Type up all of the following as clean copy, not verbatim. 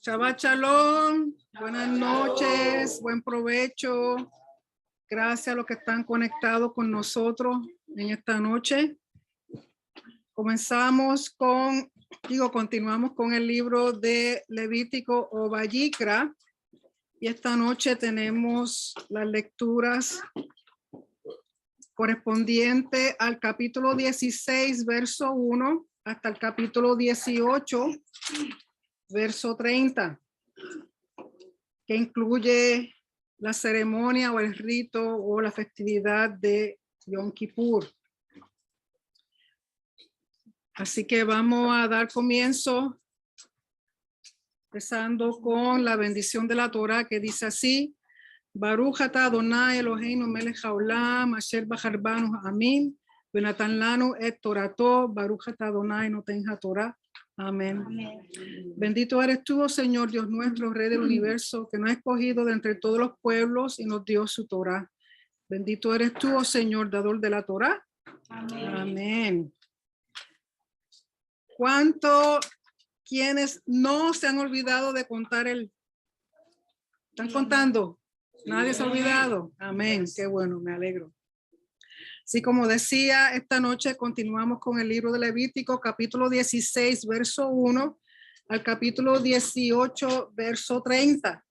Shabbat Shalom, buenas noches, buen provecho. Gracias a los que están conectados con nosotros en esta noche. Continuamos con el libro de Levítico o Vayikra. Y esta noche tenemos las lecturas correspondientes al capítulo 16, verso 1, hasta el capítulo 18, verso 30, que incluye la ceremonia o el rito o la festividad de Yom Kippur. Así que vamos a dar comienzo empezando con la bendición de la Torah, que dice así: Baruch atah Adonai Eloheinu melech haolam asher bachar banu ha'amim v'natan lanu et torato Baruch atah Adonai noten haTorah. Amén. Bendito eres tú, oh Señor Dios nuestro, Rey del universo, que nos ha escogido de entre todos los pueblos y nos dio su Torah. Bendito eres tú, oh Señor, dador de la Torah. Amén. Amén. ¿Cuántos quienes no se han olvidado de contar el? ¿Están contando? Nadie se ha olvidado. Amén. Qué bueno, me alegro. Así como decía, esta noche continuamos con el libro de Levítico, capítulo 16, verso 1, al capítulo 18, verso 30.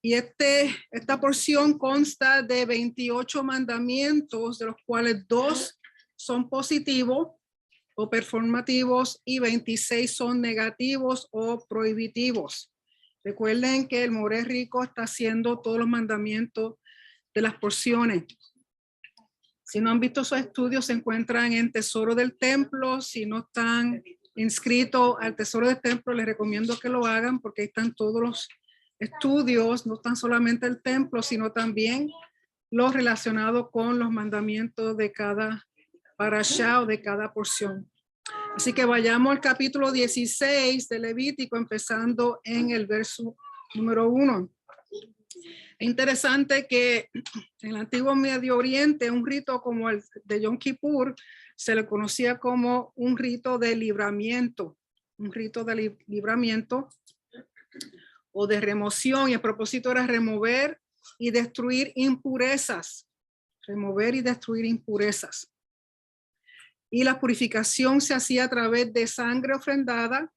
Y esta porción consta de 28 mandamientos, de los cuales 2 son positivos o performativos y 26 son negativos o prohibitivos. Recuerden que el Moré Rico está haciendo todos los mandamientos de las porciones. Si no han visto esos estudios, se encuentran en Tesoro del Templo. Si no están inscritos al Tesoro del Templo, les recomiendo que lo hagan, porque ahí están todos los estudios, no tan solamente el templo, sino también los relacionados con los mandamientos de cada parashá o de cada porción. Así que vayamos al capítulo 16 de Levítico, empezando en el verso número 1. Es interesante que en el antiguo Medio Oriente un rito como el de Yom Kippur se le conocía como un rito de libramiento, o de remoción, y el propósito era remover y destruir impurezas, Y la purificación se hacía a través de sangre ofrendada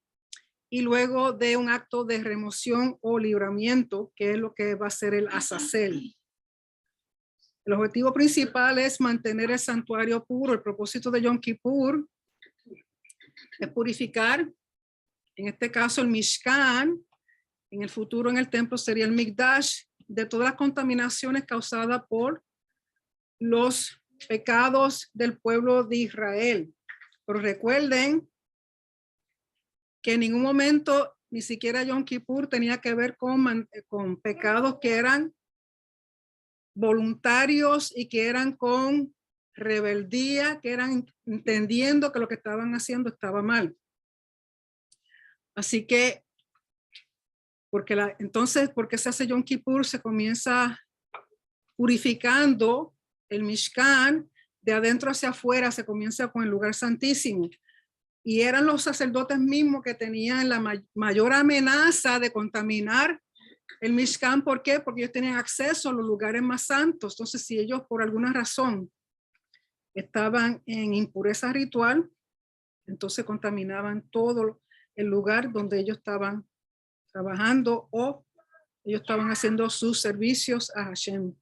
y luego de un acto de remoción o libramiento, que es lo que va a ser el azazel. El objetivo principal es mantener el santuario puro. El propósito de Yom Kippur es purificar, en este caso el Mishkan, en el futuro en el templo sería el Mikdash, de todas las contaminaciones causadas por los pecados del pueblo de Israel. Pero recuerden que en ningún momento, ni siquiera Yom Kippur, tenía que ver con pecados que eran voluntarios y que eran con rebeldía, que eran entendiendo que lo que estaban haciendo estaba mal. Así que, entonces, ¿por qué se hace Yom Kippur? Se comienza purificando el Mishkan de adentro hacia afuera, se comienza con el lugar santísimo. Y eran los sacerdotes mismos que tenían la mayor amenaza de contaminar el Mishkan. ¿Por qué? Porque ellos tenían acceso a los lugares más santos. Entonces, si ellos por alguna razón estaban en impureza ritual, entonces contaminaban todo el lugar donde ellos estaban trabajando o ellos estaban haciendo sus servicios a Hashem.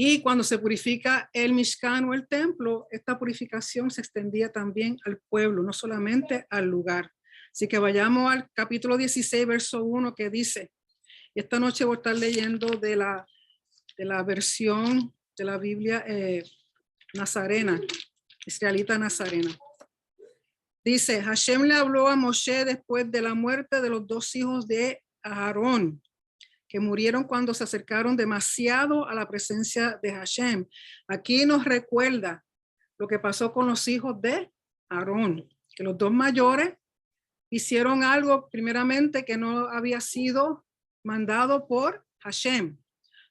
Y cuando se purifica el Mishkan o el templo, esta purificación se extendía también al pueblo, no solamente al lugar. Así que vayamos al capítulo 16, verso 1, que dice, y esta noche voy a estar leyendo de la versión de la Biblia nazarena, israelita nazarena. Dice, Hashem le habló a Moshe después de la muerte de los 2 hijos de Aarón, que murieron cuando se acercaron demasiado a la presencia de Hashem. Aquí nos recuerda lo que pasó con los hijos de Aarón, que los 2 mayores hicieron algo primeramente que no había sido mandado por Hashem.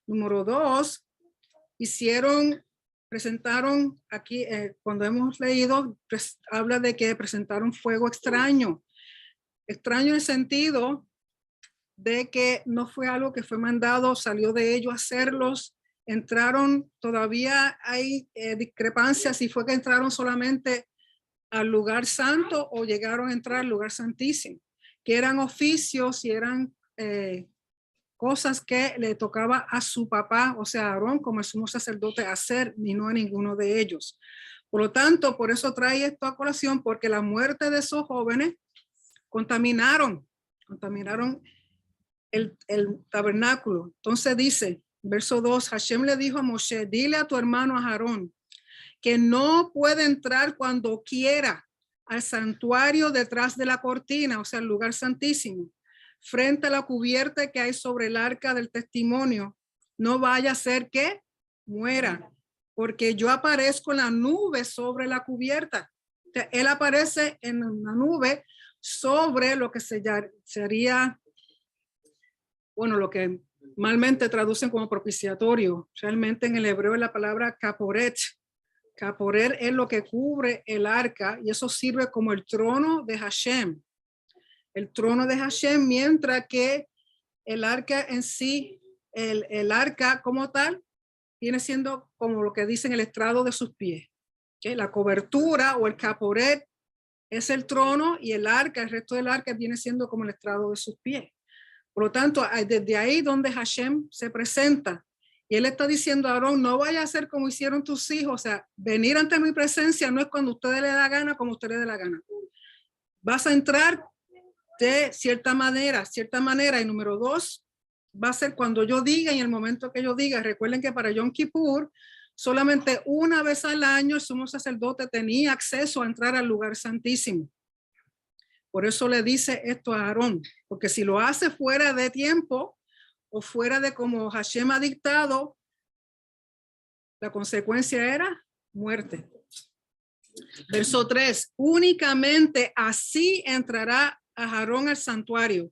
Número 2, presentaron aquí, cuando hemos leído, habla de que presentaron fuego extraño. Extraño en el sentido de que no fue algo que fue mandado, salió de ellos hacerlos, entraron, todavía hay discrepancias si fue que entraron solamente al lugar santo o llegaron a entrar al lugar santísimo, que eran oficios y eran cosas que le tocaba a su papá, o sea, Aarón como el sumo sacerdote hacer, ni no a ninguno de ellos. Por lo tanto, por eso trae esto a colación, porque la muerte de esos jóvenes contaminaron el tabernáculo. Entonces dice, verso 2, Hashem le dijo a Moshe, dile a tu hermano a Aarón que no puede entrar cuando quiera al santuario detrás de la cortina, o sea, el lugar santísimo, frente a la cubierta que hay sobre el arca del testimonio. No vaya a ser que muera, porque yo aparezco en la nube sobre la cubierta. O sea, él aparece en una nube sobre lo que sería, bueno, lo que malmente traducen como propiciatorio. Realmente en el hebreo es la palabra caporet. Caporet es lo que cubre el arca y eso sirve como el trono de Hashem. El trono de Hashem, mientras que el arca en sí, el arca como tal, viene siendo como lo que dicen el estrado de sus pies. ¿Okay? La cobertura o el caporet es el trono y el arca, el resto del arca viene siendo como el estrado de sus pies. Por lo tanto, desde ahí donde Hashem se presenta y él está diciendo a Aarón, no vaya a hacer como hicieron tus hijos, o sea, venir ante mi presencia no es cuando ustedes le da gana, como ustedes le da gana. Vas a entrar de cierta manera, y número 2, va a ser cuando yo diga, y en el momento que yo diga. Recuerden que para Yom Kippur, solamente una vez al año el sumo sacerdote tenía acceso a entrar al lugar santísimo. Por eso le dice esto a Aarón, porque si lo hace fuera de tiempo o fuera de como Hashem ha dictado, la consecuencia era muerte. Verso 3, únicamente así entrará a Aarón al santuario,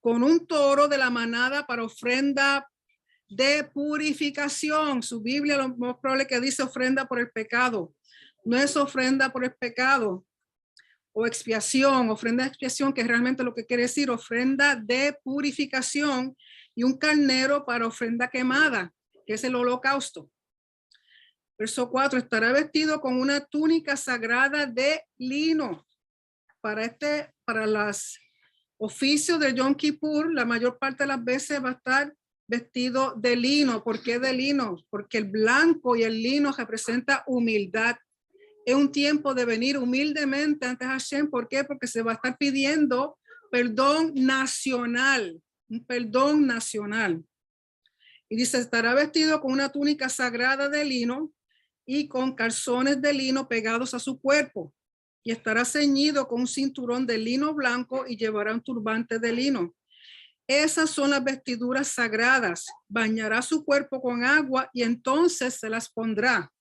con un toro de la manada para ofrenda de purificación. Su Biblia lo más probable que dice ofrenda por el pecado. No es ofrenda por el pecado o expiación, ofrenda de expiación, que es realmente lo que quiere decir ofrenda de purificación, y un carnero para ofrenda quemada, que es el holocausto. Verso 4, estará vestido con una túnica sagrada de lino. Para los oficios de Yom Kippur, la mayor parte de las veces va a estar vestido de lino. ¿Por qué de lino? Porque el blanco y el lino representa humildad. Es un tiempo de venir humildemente ante Hashem. ¿Por qué? Porque se va a estar pidiendo perdón nacional, un perdón nacional. Y dice, estará vestido con una túnica sagrada de lino y con calzones de lino pegados a su cuerpo. Y estará ceñido con un cinturón de lino blanco y llevará un turbante de lino. Esas son las vestiduras sagradas. Bañará su cuerpo con agua y entonces se las pondrá.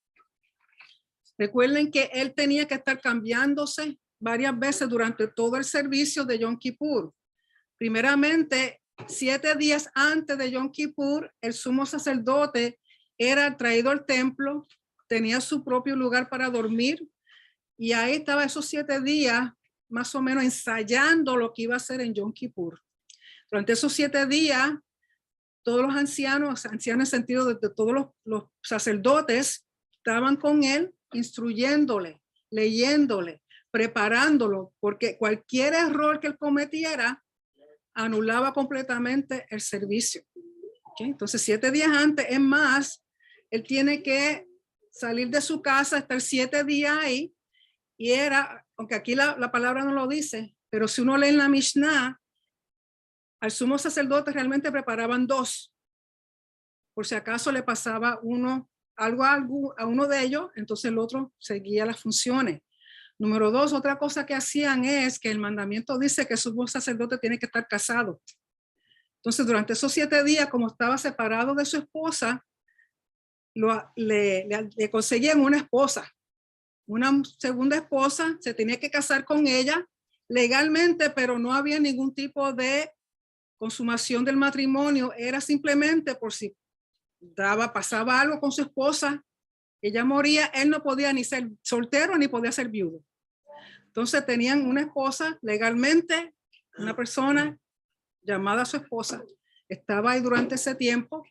Recuerden que él tenía que estar cambiándose varias veces durante todo el servicio de Yom Kippur. Primeramente, 7 días antes de Yom Kippur, el sumo sacerdote era traído al templo, tenía su propio lugar para dormir, y ahí estaba esos 7 días más o menos ensayando lo que iba a hacer en Yom Kippur. Durante esos 7 días, todos los ancianos en el sentido de todos los sacerdotes, estaban con él, instruyéndole, leyéndole, preparándolo, porque cualquier error que él cometiera anulaba completamente el servicio. ¿Okay? Entonces, 7 días antes, es más, él tiene que salir de su casa, estar 7 días ahí, y era, aunque aquí la palabra no lo dice, pero si uno lee en la Mishnah, al sumo sacerdote realmente preparaban 2, por si acaso le pasaba algo a uno de ellos, entonces el otro seguía las funciones. Número 2, otra cosa que hacían es que el mandamiento dice que el sumo sacerdote tiene que estar casado. Entonces, durante esos 7 días, como estaba separado de su esposa, le conseguían una esposa, una segunda esposa, se tenía que casar con ella legalmente, pero no había ningún tipo de consumación del matrimonio. Era simplemente por si pasaba algo con su esposa, ella moría, él no podía ni ser soltero ni podía ser viudo. Entonces tenían una esposa legalmente Una persona llamada a su esposa estaba ahí durante ese tiempo,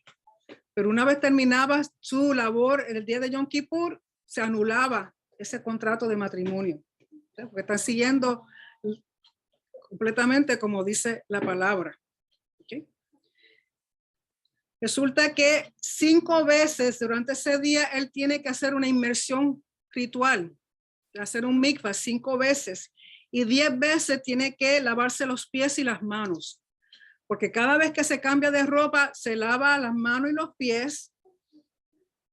pero una vez terminaba su labor el día de Yom Kippur, se anulaba ese contrato de matrimonio, porque están siguiendo completamente como dice la palabra. ¿Okay? Resulta que 5 veces durante ese día él tiene que hacer una inmersión ritual, hacer un mikvah 5 veces, y 10 veces tiene que lavarse los pies y las manos, porque cada vez que se cambia de ropa se lava las manos y los pies,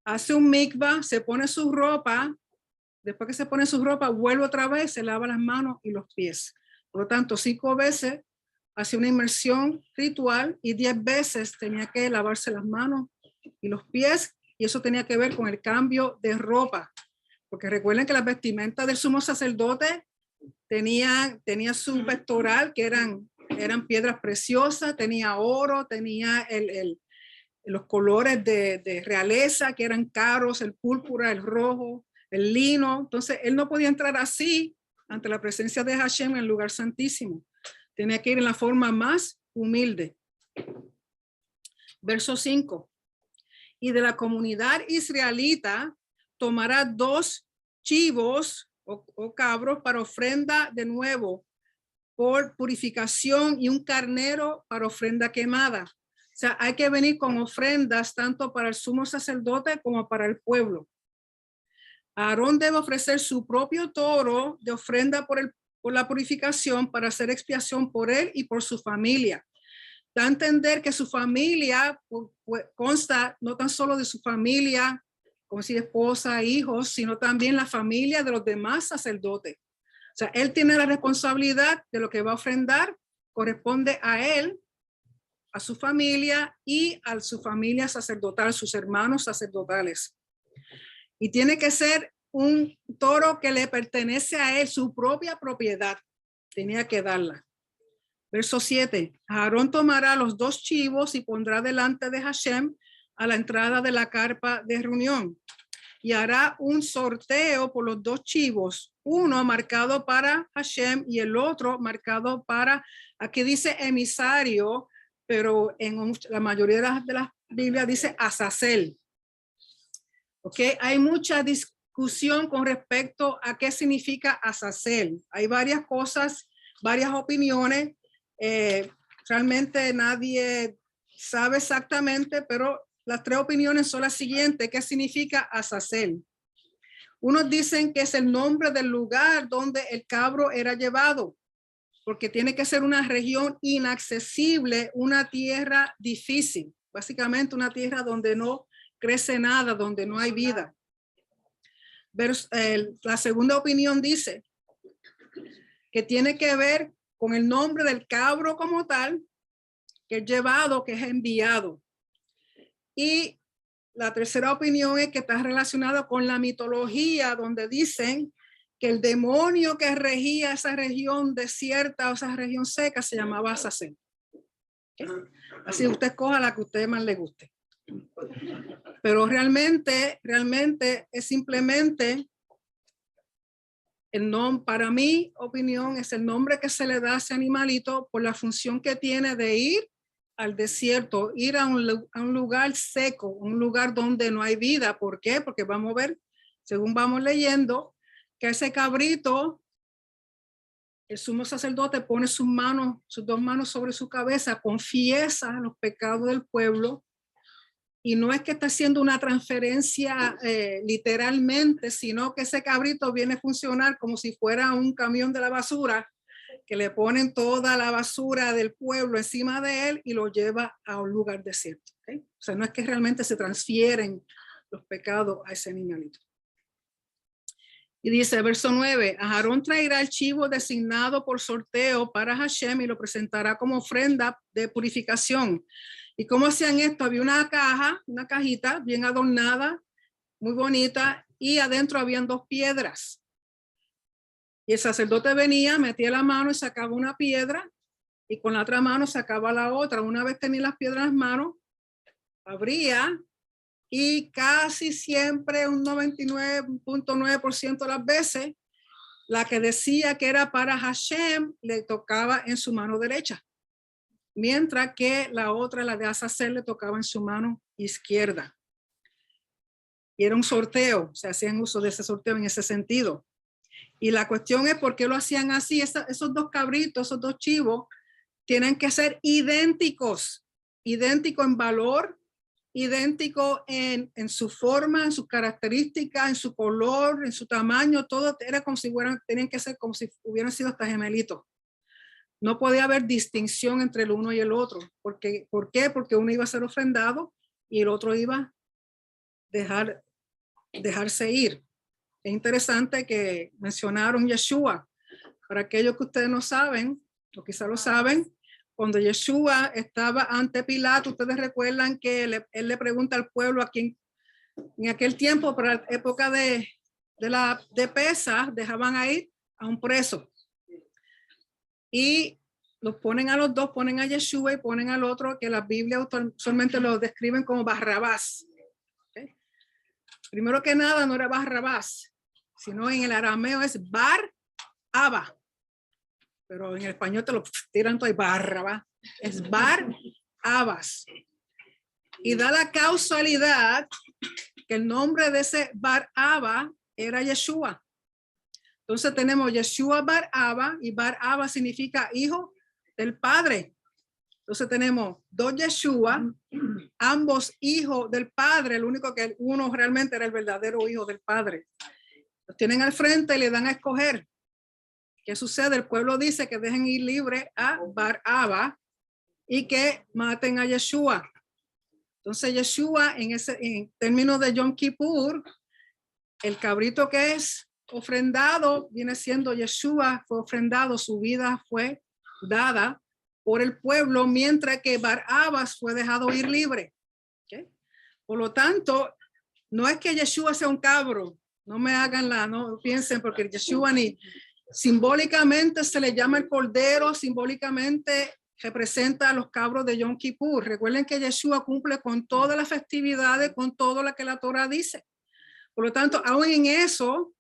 hace un mikvah, se pone su ropa, después que se pone su ropa vuelve otra vez, se lava las manos y los pies. Por lo tanto, 5 veces hace una inmersión ritual y 10 veces tenía que lavarse las manos y los pies, y eso tenía que ver con el cambio de ropa, porque recuerden que las vestimentas del sumo sacerdote tenía su pectoral, que eran piedras preciosas, tenía oro, tenía los colores de realeza, que eran caros, el púrpura, el rojo, el lino. Entonces, él no podía entrar así ante la presencia de Hashem en el lugar santísimo. Tenía que ir en la forma más humilde. Verso 5. Y de la comunidad israelita tomará 2 chivos o cabros para ofrenda de nuevo por purificación y un carnero para ofrenda quemada. O sea, hay que venir con ofrendas tanto para el sumo sacerdote como para el pueblo. Aarón debe ofrecer su propio toro de ofrenda por la purificación para hacer expiación por él y por su familia. Da a entender que su familia consta no tan solo de su familia, como si esposa, hijos, sino también la familia de los demás sacerdotes. O sea, él tiene la responsabilidad de lo que va a ofrendar, corresponde a él, a su familia y a su familia sacerdotal, sus hermanos sacerdotales. Y tiene que ser un toro que le pertenece a él, su propia propiedad. Tenía que darla. Verso 7. Aarón tomará los 2 chivos y pondrá delante de Hashem a la entrada de la carpa de reunión. Y hará un sorteo por los 2 chivos, uno marcado para Hashem y el otro marcado para, aquí dice emisario, pero en la mayoría de las Biblias dice Azazel. ¿Ok? Hay mucha discusión con respecto a qué significa Azazel. Hay varias cosas, varias opiniones. Realmente nadie sabe exactamente, pero las 3 opiniones son las siguientes. ¿Qué significa Azazel? Unos dicen que es el nombre del lugar donde el cabro era llevado, porque tiene que ser una región inaccesible, una tierra difícil, básicamente una tierra donde no crece nada, donde no hay vida. La segunda opinión dice que tiene que ver con el nombre del cabro como tal, que es llevado, que es enviado. Y la tercera opinión es que está relacionado con la mitología, donde dicen que el demonio que regía esa región desierta o esa región seca se llamaba Azazel. ¿Okay? Así usted escoja la que a usted más le guste. Pero realmente es simplemente el nombre, para mi opinión, es el nombre que se le da a ese animalito por la función que tiene de ir al desierto, ir a un lugar seco, un lugar donde no hay vida. ¿Por qué? Porque vamos a ver, según vamos leyendo, que ese cabrito, el sumo sacerdote pone sus 2 manos sobre su cabeza, confiesa los pecados del pueblo, y no es que está haciendo una transferencia literalmente, sino que ese cabrito viene a funcionar como si fuera un camión de la basura, que le ponen toda la basura del pueblo encima de él y lo lleva a un lugar desierto. ¿Okay? O sea, no es que realmente se transfieren los pecados a ese animalito. Y dice, verso 9, Aarón traerá el chivo designado por sorteo para Hashem y lo presentará como ofrenda de purificación. ¿Y cómo hacían esto? Había una cajita bien adornada, muy bonita, y adentro habían 2 piedras. Y el sacerdote venía, metía la mano y sacaba una piedra, y con la otra mano sacaba la otra. Una vez tenía las piedras en las manos, abría, y casi siempre, un 99.9% de las veces, la que decía que era para Hashem, le tocaba en su mano derecha, mientras que la otra, la de Azazel, le tocaba en su mano izquierda. Y era un sorteo, se hacían uso de ese sorteo en ese sentido. Y la cuestión es por qué lo hacían así. Esos dos cabritos, esos dos chivos, tienen que ser idénticos, idénticos en valor, idéntico en su forma, en sus características, en su color, en su tamaño, todo era como si tenían que ser como si hubieran sido hasta gemelitos. No podía haber distinción entre el uno y el otro. ¿Por qué? Porque uno iba a ser ofrendado y el otro iba a dejarse ir. Es interesante que mencionaron Yeshua. Para aquellos que ustedes no saben, o quizá lo saben, cuando Yeshua estaba ante Pilato, ustedes recuerdan que él le pregunta al pueblo a quien en aquel tiempo, para la época de Pesaj, dejaban ahí a un preso. Y los ponen a los dos, ponen a Yeshua y ponen al otro, que la Biblia usualmente lo describen como Barrabás. ¿Okay? Primero que nada, no era Barrabás, sino en el arameo es Bar-Abba. Pero en el español te lo tiran todo y Barrabás. Es Bar-Abbas. Y da la causalidad que el nombre de ese Bar-Abba era Yeshua. Entonces tenemos Yeshua Bar-Abba, y Bar-Abba significa hijo del Padre. Entonces tenemos dos Yeshua, ambos hijos del Padre. El único que uno realmente era el verdadero hijo del Padre. Los tienen al frente y le dan a escoger. ¿Qué sucede? El pueblo dice que dejen ir libre a Bar-Abba y que maten a Yeshua. Entonces Yeshua, en términos de Yom Kippur, el cabrito que es ofrendado viene siendo Yeshua, fue ofrendado, su vida fue dada por el pueblo, mientras que Bar-Abbas fue dejado ir libre. ¿Okay? Por lo tanto, no es que Yeshua sea un cabro, no me hagan no piensen, porque Yeshua ni simbólicamente se le llama el cordero, simbólicamente representa a los cabros de Yom Kippur. Recuerden que Yeshua cumple con todas las festividades, con todo lo que la Torah dice. Por lo tanto, aún en eso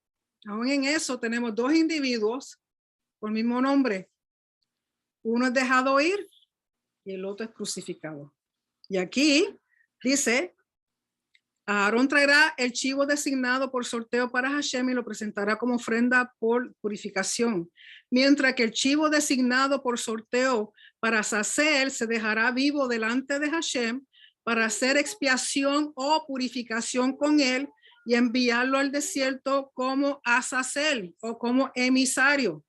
tenemos dos individuos con el mismo nombre. Uno es dejado ir y el otro es crucificado. Y aquí dice, Aarón traerá el chivo designado por sorteo para Hashem y lo presentará como ofrenda por purificación. Mientras que el chivo designado por sorteo para Azazel se dejará vivo delante de Hashem para hacer expiación o purificación con él y enviarlo al desierto como Azazel o como emisario.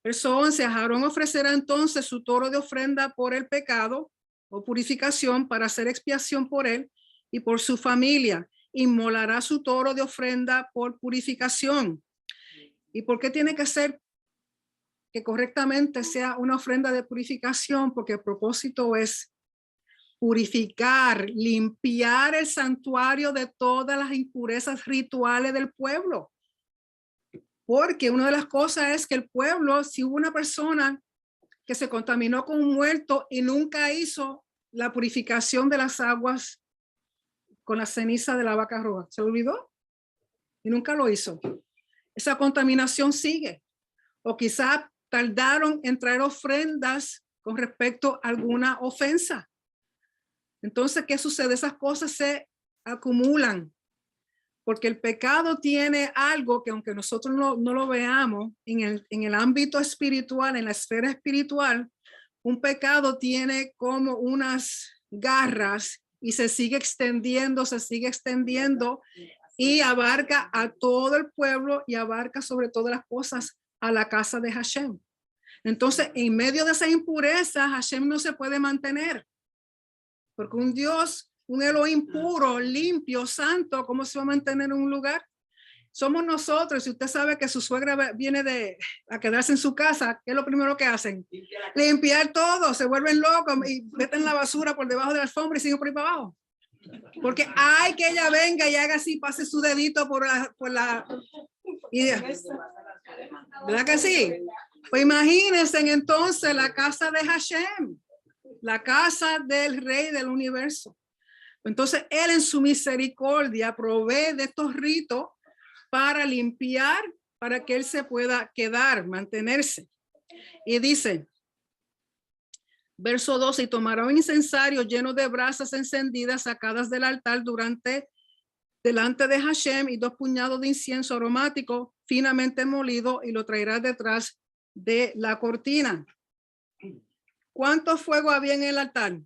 Verso 11, Aarón ofrecerá entonces su toro de ofrenda por el pecado o purificación para hacer expiación por él y por su familia. Inmolará su toro de ofrenda por purificación. ¿Y por qué tiene que ser que correctamente sea una ofrenda de purificación? Porque el propósito es purificar, limpiar el santuario de todas las impurezas rituales del pueblo. Porque una de las cosas es que el pueblo, si hubo una persona que se contaminó con un muerto y nunca hizo la purificación de las aguas con la ceniza de la vaca roja, ¿se olvidó? Y nunca lo hizo. Esa contaminación sigue. O quizá tardaron en traer ofrendas con respecto a alguna ofensa. Entonces, ¿qué sucede? Esas cosas se acumulan. Porque el pecado tiene algo que aunque nosotros no lo veamos en el ámbito espiritual, en la esfera espiritual, un pecado tiene como unas garras y se sigue extendiendo y abarca a todo el pueblo y abarca sobre todas las cosas a la casa de Hashem. Entonces, en medio de esa impureza, Hashem no se puede mantener. Porque un Dios, un Elohim puro, limpio, santo, ¿cómo se va a mantener en un lugar? Somos nosotros. Si usted sabe que su suegra viene a quedarse en su casa, ¿qué es lo primero que hacen? Limpiar todo, se vuelven locos y meten la basura por debajo de la alfombra y siguen por ahí para abajo. Porque hay que ella venga y haga así, pase su dedito por la ¿verdad que sí? Pues imagínense entonces la casa de Hashem, la casa del Rey del universo. Entonces él en su misericordia provee de estos ritos para limpiar, para que él se pueda quedar, mantenerse. Y dice, verso 12, y tomará un incensario lleno de brasas encendidas sacadas del altar delante de Hashem y 2 puñados de incienso aromático finamente molido y lo traerá detrás de la cortina. ¿Cuántos fuegos había en el altar?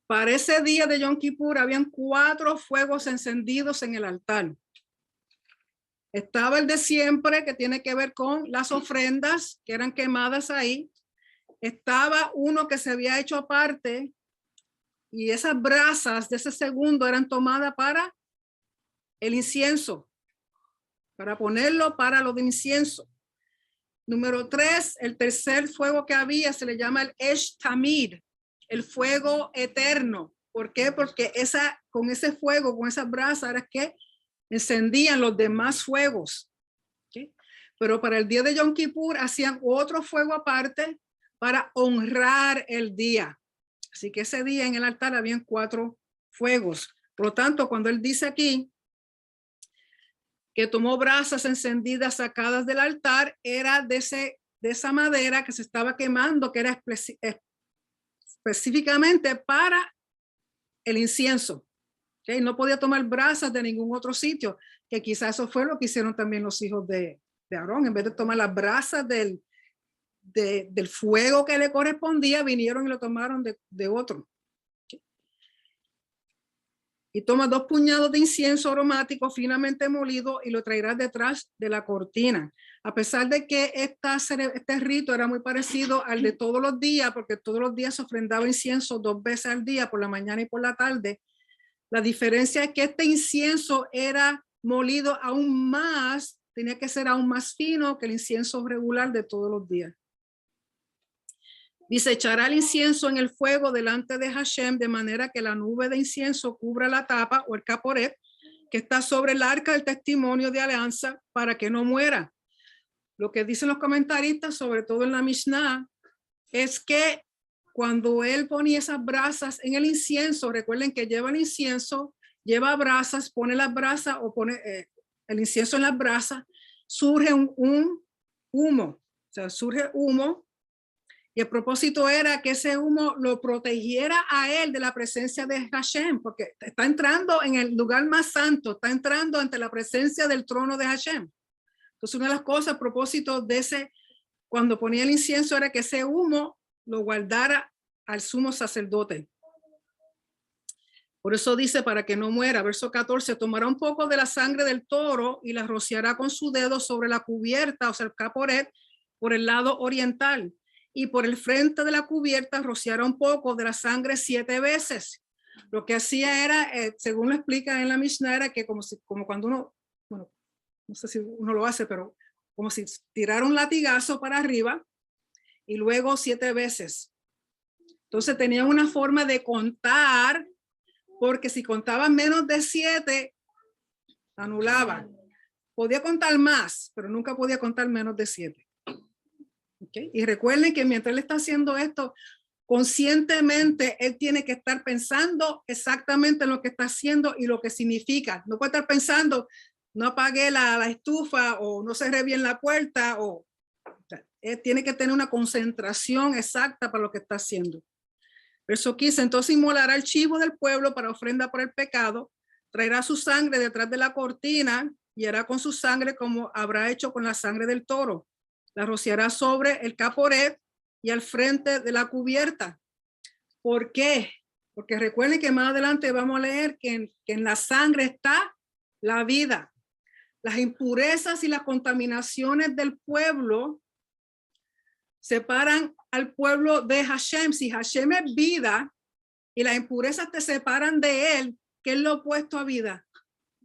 Para ese día de Yom Kippur habían 4 fuegos encendidos en el altar. Estaba el de siempre, que tiene que ver con las ofrendas que eran quemadas ahí. Estaba uno que se había hecho aparte y esas brasas de ese segundo eran tomadas para el incienso, para ponerlo para lo de incienso. Número 3, el tercer fuego que había se le llama el Esh Tamid, el fuego eterno. ¿Por qué? Porque con ese fuego, con esas brasas, era que encendían los demás fuegos. ¿Sí? Pero para el día de Yom Kippur hacían otro fuego aparte para honrar el día. Así que ese día en el altar habían 4 fuegos. Por lo tanto, cuando él dice aquí que tomó brasas encendidas sacadas del altar, era de esa madera que se estaba quemando, que era específicamente para el incienso. ¿Okay? No podía tomar brasas de ningún otro sitio, que quizás eso fue lo que hicieron también los hijos de Aarón. En vez de tomar las brasas del fuego que le correspondía, vinieron y lo tomaron de otro. Y toma 2 puñados de incienso aromático finamente molido y lo traerás detrás de la cortina. A pesar de que este rito era muy parecido al de todos los días, porque todos los días se ofrendaba incienso 2 veces al día, por la mañana y por la tarde, la diferencia es que este incienso era molido aún más, tenía que ser aún más fino que el incienso regular de todos los días. Dice, echará el incienso en el fuego delante de Hashem de manera que la nube de incienso cubra la tapa o el caporet que está sobre el arca del testimonio de alianza para que no muera. Lo que dicen los comentaristas, sobre todo en la Mishnah, es que cuando él ponía esas brasas en el incienso, recuerden que lleva el incienso, lleva brasas, pone las brasas o pone el incienso en las brasas, surge un humo, o sea, surge humo. Y el propósito era que ese humo lo protegiera a él de la presencia de Hashem, porque está entrando en el lugar más santo, está entrando ante la presencia del trono de Hashem. Entonces, una de las cosas, a propósito de cuando ponía el incienso, era que ese humo lo guardara al sumo sacerdote. Por eso dice, para que no muera, verso 14, tomará un poco de la sangre del toro y la rociará con su dedo sobre la cubierta, o sea, el caporet, por el lado oriental. Y por el frente de la cubierta rociará un poco de la sangre 7 veces. Lo que hacía era, según lo explica en la Mishnah, era que como cuando uno, bueno, no sé si uno lo hace, pero como si tirara un latigazo para arriba y luego 7 veces. Entonces tenían una forma de contar, porque si contaban menos de 7, anulaban. Podía contar más, pero nunca podía contar menos de 7. ¿Okay? Y recuerden que mientras él está haciendo esto, conscientemente él tiene que estar pensando exactamente en lo que está haciendo y lo que significa. No puede estar pensando, no apagué la estufa o no cerré bien la puerta. Él tiene que tener una concentración exacta para lo que está haciendo. Verso 15, entonces inmolará el chivo del pueblo para ofrenda por el pecado, traerá su sangre detrás de la cortina y hará con su sangre como habrá hecho con la sangre del toro. La rociará sobre el caporet y al frente de la cubierta. ¿Por qué? Porque recuerden que más adelante vamos a leer que en la sangre está la vida. Las impurezas y las contaminaciones del pueblo separan al pueblo de Hashem. Si Hashem es vida y las impurezas te separan de él, ¿qué es lo opuesto a vida?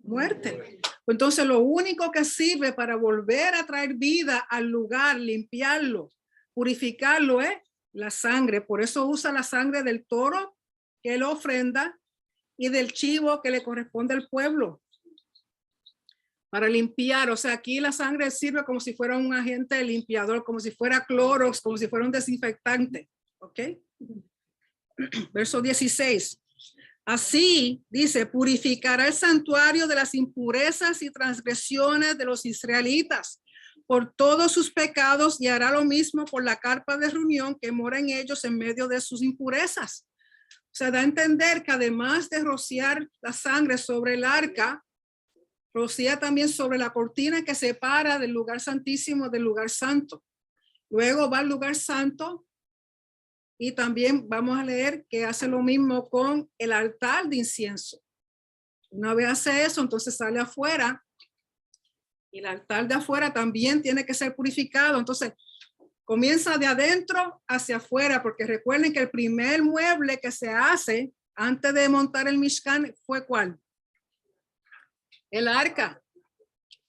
Muerte. Entonces lo único que sirve para volver a traer vida al lugar, limpiarlo, purificarlo es la sangre. Por eso usa la sangre del toro que él ofrenda y del chivo que le corresponde al pueblo para limpiar. O sea, aquí la sangre sirve como si fuera un agente limpiador, como si fuera Clorox, como si fuera un desinfectante. ¿Ok? Verso 16. Así, dice, purificará el santuario de las impurezas y transgresiones de los israelitas por todos sus pecados, y hará lo mismo por la carpa de reunión que mora en ellos en medio de sus impurezas. O sea, da a entender que además de rociar la sangre sobre el arca, rocía también sobre la cortina que separa del lugar santísimo del lugar santo. Luego va al lugar santo. Y también vamos a leer que hace lo mismo con el altar de incienso. Una vez hace eso, entonces sale afuera. Y el altar de afuera también tiene que ser purificado. Entonces, comienza de adentro hacia afuera, porque recuerden que el primer mueble que se hace antes de montar el Mishkan fue ¿cuál? El arca.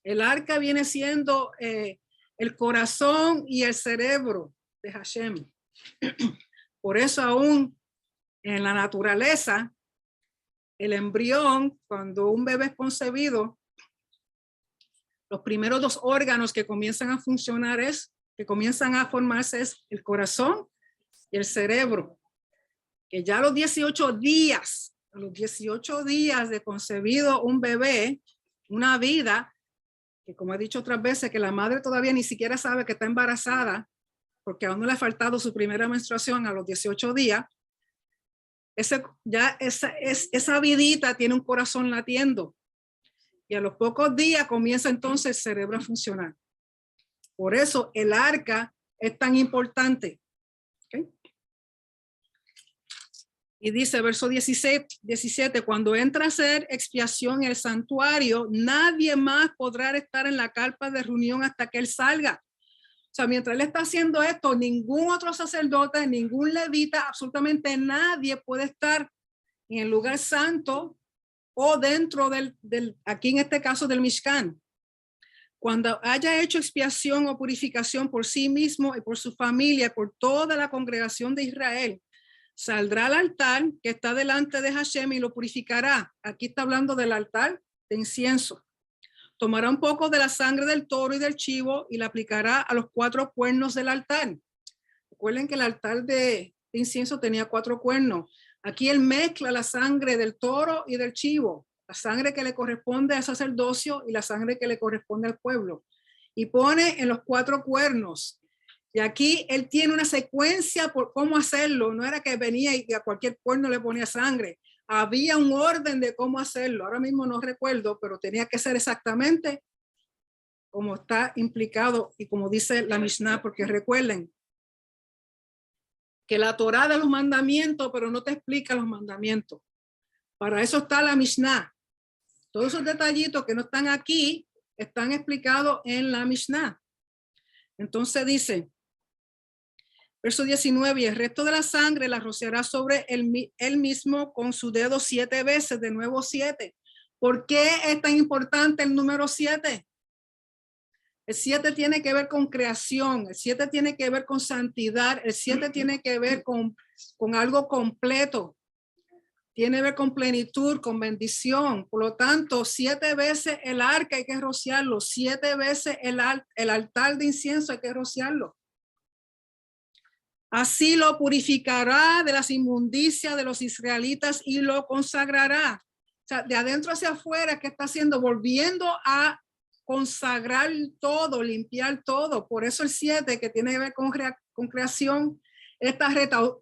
El arca viene siendo el corazón y el cerebro de Hashem. Por eso aún en la naturaleza, el embrión, cuando un bebé es concebido, los primeros dos órganos que comienzan a funcionar que comienzan a formarse es el corazón y el cerebro. Que ya a los 18 días de concebido un bebé, una vida, que como he dicho otras veces, que la madre todavía ni siquiera sabe que está embarazada, porque aún no le ha faltado su primera menstruación a los 18 días, esa vidita tiene un corazón latiendo. Y a los pocos días comienza entonces el cerebro a funcionar. Por eso el arca es tan importante. ¿Okay? Y dice, verso 17, cuando entra a hacer expiación en el santuario, nadie más podrá estar en la carpa de reunión hasta que él salga. O sea, mientras él está haciendo esto, ningún otro sacerdote, ningún levita, absolutamente nadie puede estar en el lugar santo o dentro aquí en este caso del Mishkan. Cuando haya hecho expiación o purificación por sí mismo y por su familia, por toda la congregación de Israel, saldrá al altar que está delante de Hashem y lo purificará. Aquí está hablando del altar de incienso. Tomará un poco de la sangre del toro y del chivo y la aplicará a los 4 cuernos del altar. Recuerden que el altar de incienso tenía 4 cuernos. Aquí él mezcla la sangre del toro y del chivo, la sangre que le corresponde al sacerdocio y la sangre que le corresponde al pueblo. Y pone en los 4 cuernos. Y aquí él tiene una secuencia por cómo hacerlo. No era que venía y a cualquier cuerno le ponía sangre. Había un orden de cómo hacerlo. Ahora mismo no recuerdo, pero tenía que ser exactamente como está implicado y como dice la Mishnah, porque recuerden que la Torá da los mandamientos, pero no te explica los mandamientos. Para eso está la Mishnah. Todos esos detallitos que no están aquí están explicados en la Mishnah. Entonces dice, verso 19, y el resto de la sangre la rociará sobre él mismo con su dedo 7 veces, de nuevo 7. ¿Por qué es tan importante el número 7? El 7 tiene que ver con creación, el 7 tiene que ver con santidad, el 7 tiene que ver con algo completo, tiene que ver con plenitud, con bendición. Por lo tanto, 7 veces el arca hay que rociarlo, 7 veces el altar de incienso hay que rociarlo. Así lo purificará de las inmundicias de los israelitas y lo consagrará. O sea, de adentro hacia afuera, ¿qué está haciendo? Volviendo a consagrar todo, limpiar todo. Por eso el 7, que tiene que ver con creación, está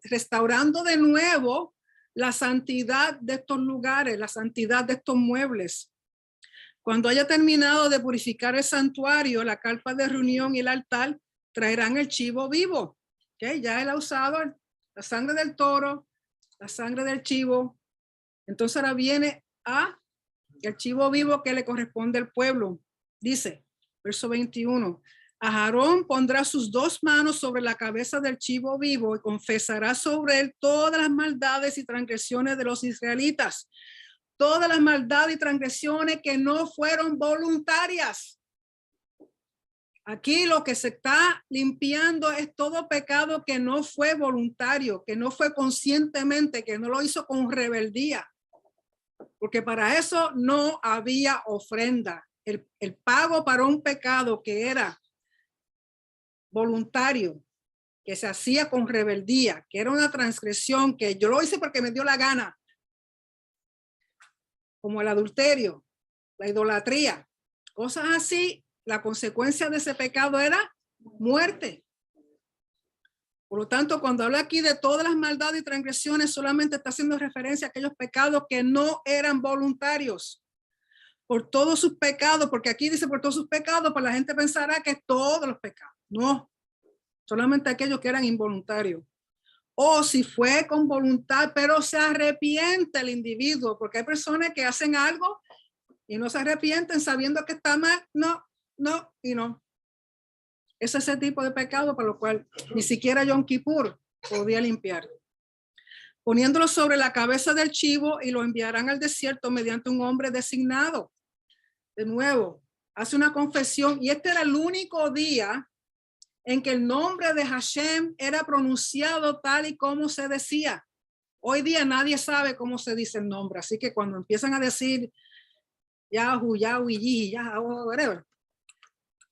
restaurando de nuevo la santidad de estos lugares, la santidad de estos muebles. Cuando haya terminado de purificar el santuario, la carpa de reunión y el altar, traerán el chivo vivo. Okay, ya él ha usado la sangre del toro, la sangre del chivo. Entonces ahora viene el chivo vivo que le corresponde al pueblo. Dice, verso 21, Aarón pondrá sus 2 manos sobre la cabeza del chivo vivo y confesará sobre él todas las maldades y transgresiones de los israelitas. Todas las maldades y transgresiones que no fueron voluntarias. Aquí lo que se está limpiando es todo pecado que no fue voluntario, que no fue conscientemente, que no lo hizo con rebeldía. Porque para eso no había ofrenda. El pago para un pecado que era voluntario, que se hacía con rebeldía, que era una transgresión, que yo lo hice porque me dio la gana. como el adulterio, la idolatría, cosas así, la consecuencia de ese pecado era muerte. Por lo tanto, cuando habla aquí de todas las maldades y transgresiones, solamente está haciendo referencia a aquellos pecados que no eran voluntarios. Por todos sus pecados, porque aquí dice por todos sus pecados, pues la gente pensará que todos los pecados. No, solamente aquellos que eran involuntarios. O si fue con voluntad, pero se arrepiente el individuo, porque hay personas que hacen algo y no se arrepienten sabiendo que está mal. No, no y no. Es ese tipo de pecado para lo cual ni siquiera Yom Kippur podía limpiar. Poniéndolo sobre la cabeza del chivo y lo enviarán al desierto mediante un hombre designado. De nuevo, hace una confesión y este era el único día en que el nombre de Hashem era pronunciado tal y como se decía. Hoy día nadie sabe cómo se dice el nombre, así que cuando empiezan a decir Yahu, Yahweh, Yahweh, whatever,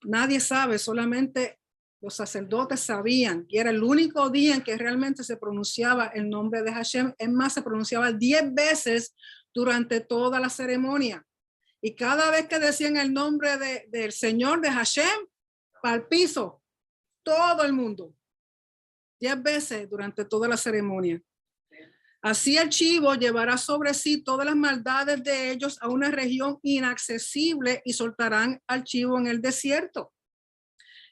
nadie sabe, solamente los sacerdotes sabían y era el único día en que realmente se pronunciaba el nombre de Hashem. Es más, se pronunciaba 10 veces durante toda la ceremonia. Y cada vez que decían el nombre del Señor de Hashem, para el piso, todo el mundo, 10 veces durante toda la ceremonia. Así el chivo llevará sobre sí todas las maldades de ellos a una región inaccesible y soltarán al chivo en el desierto.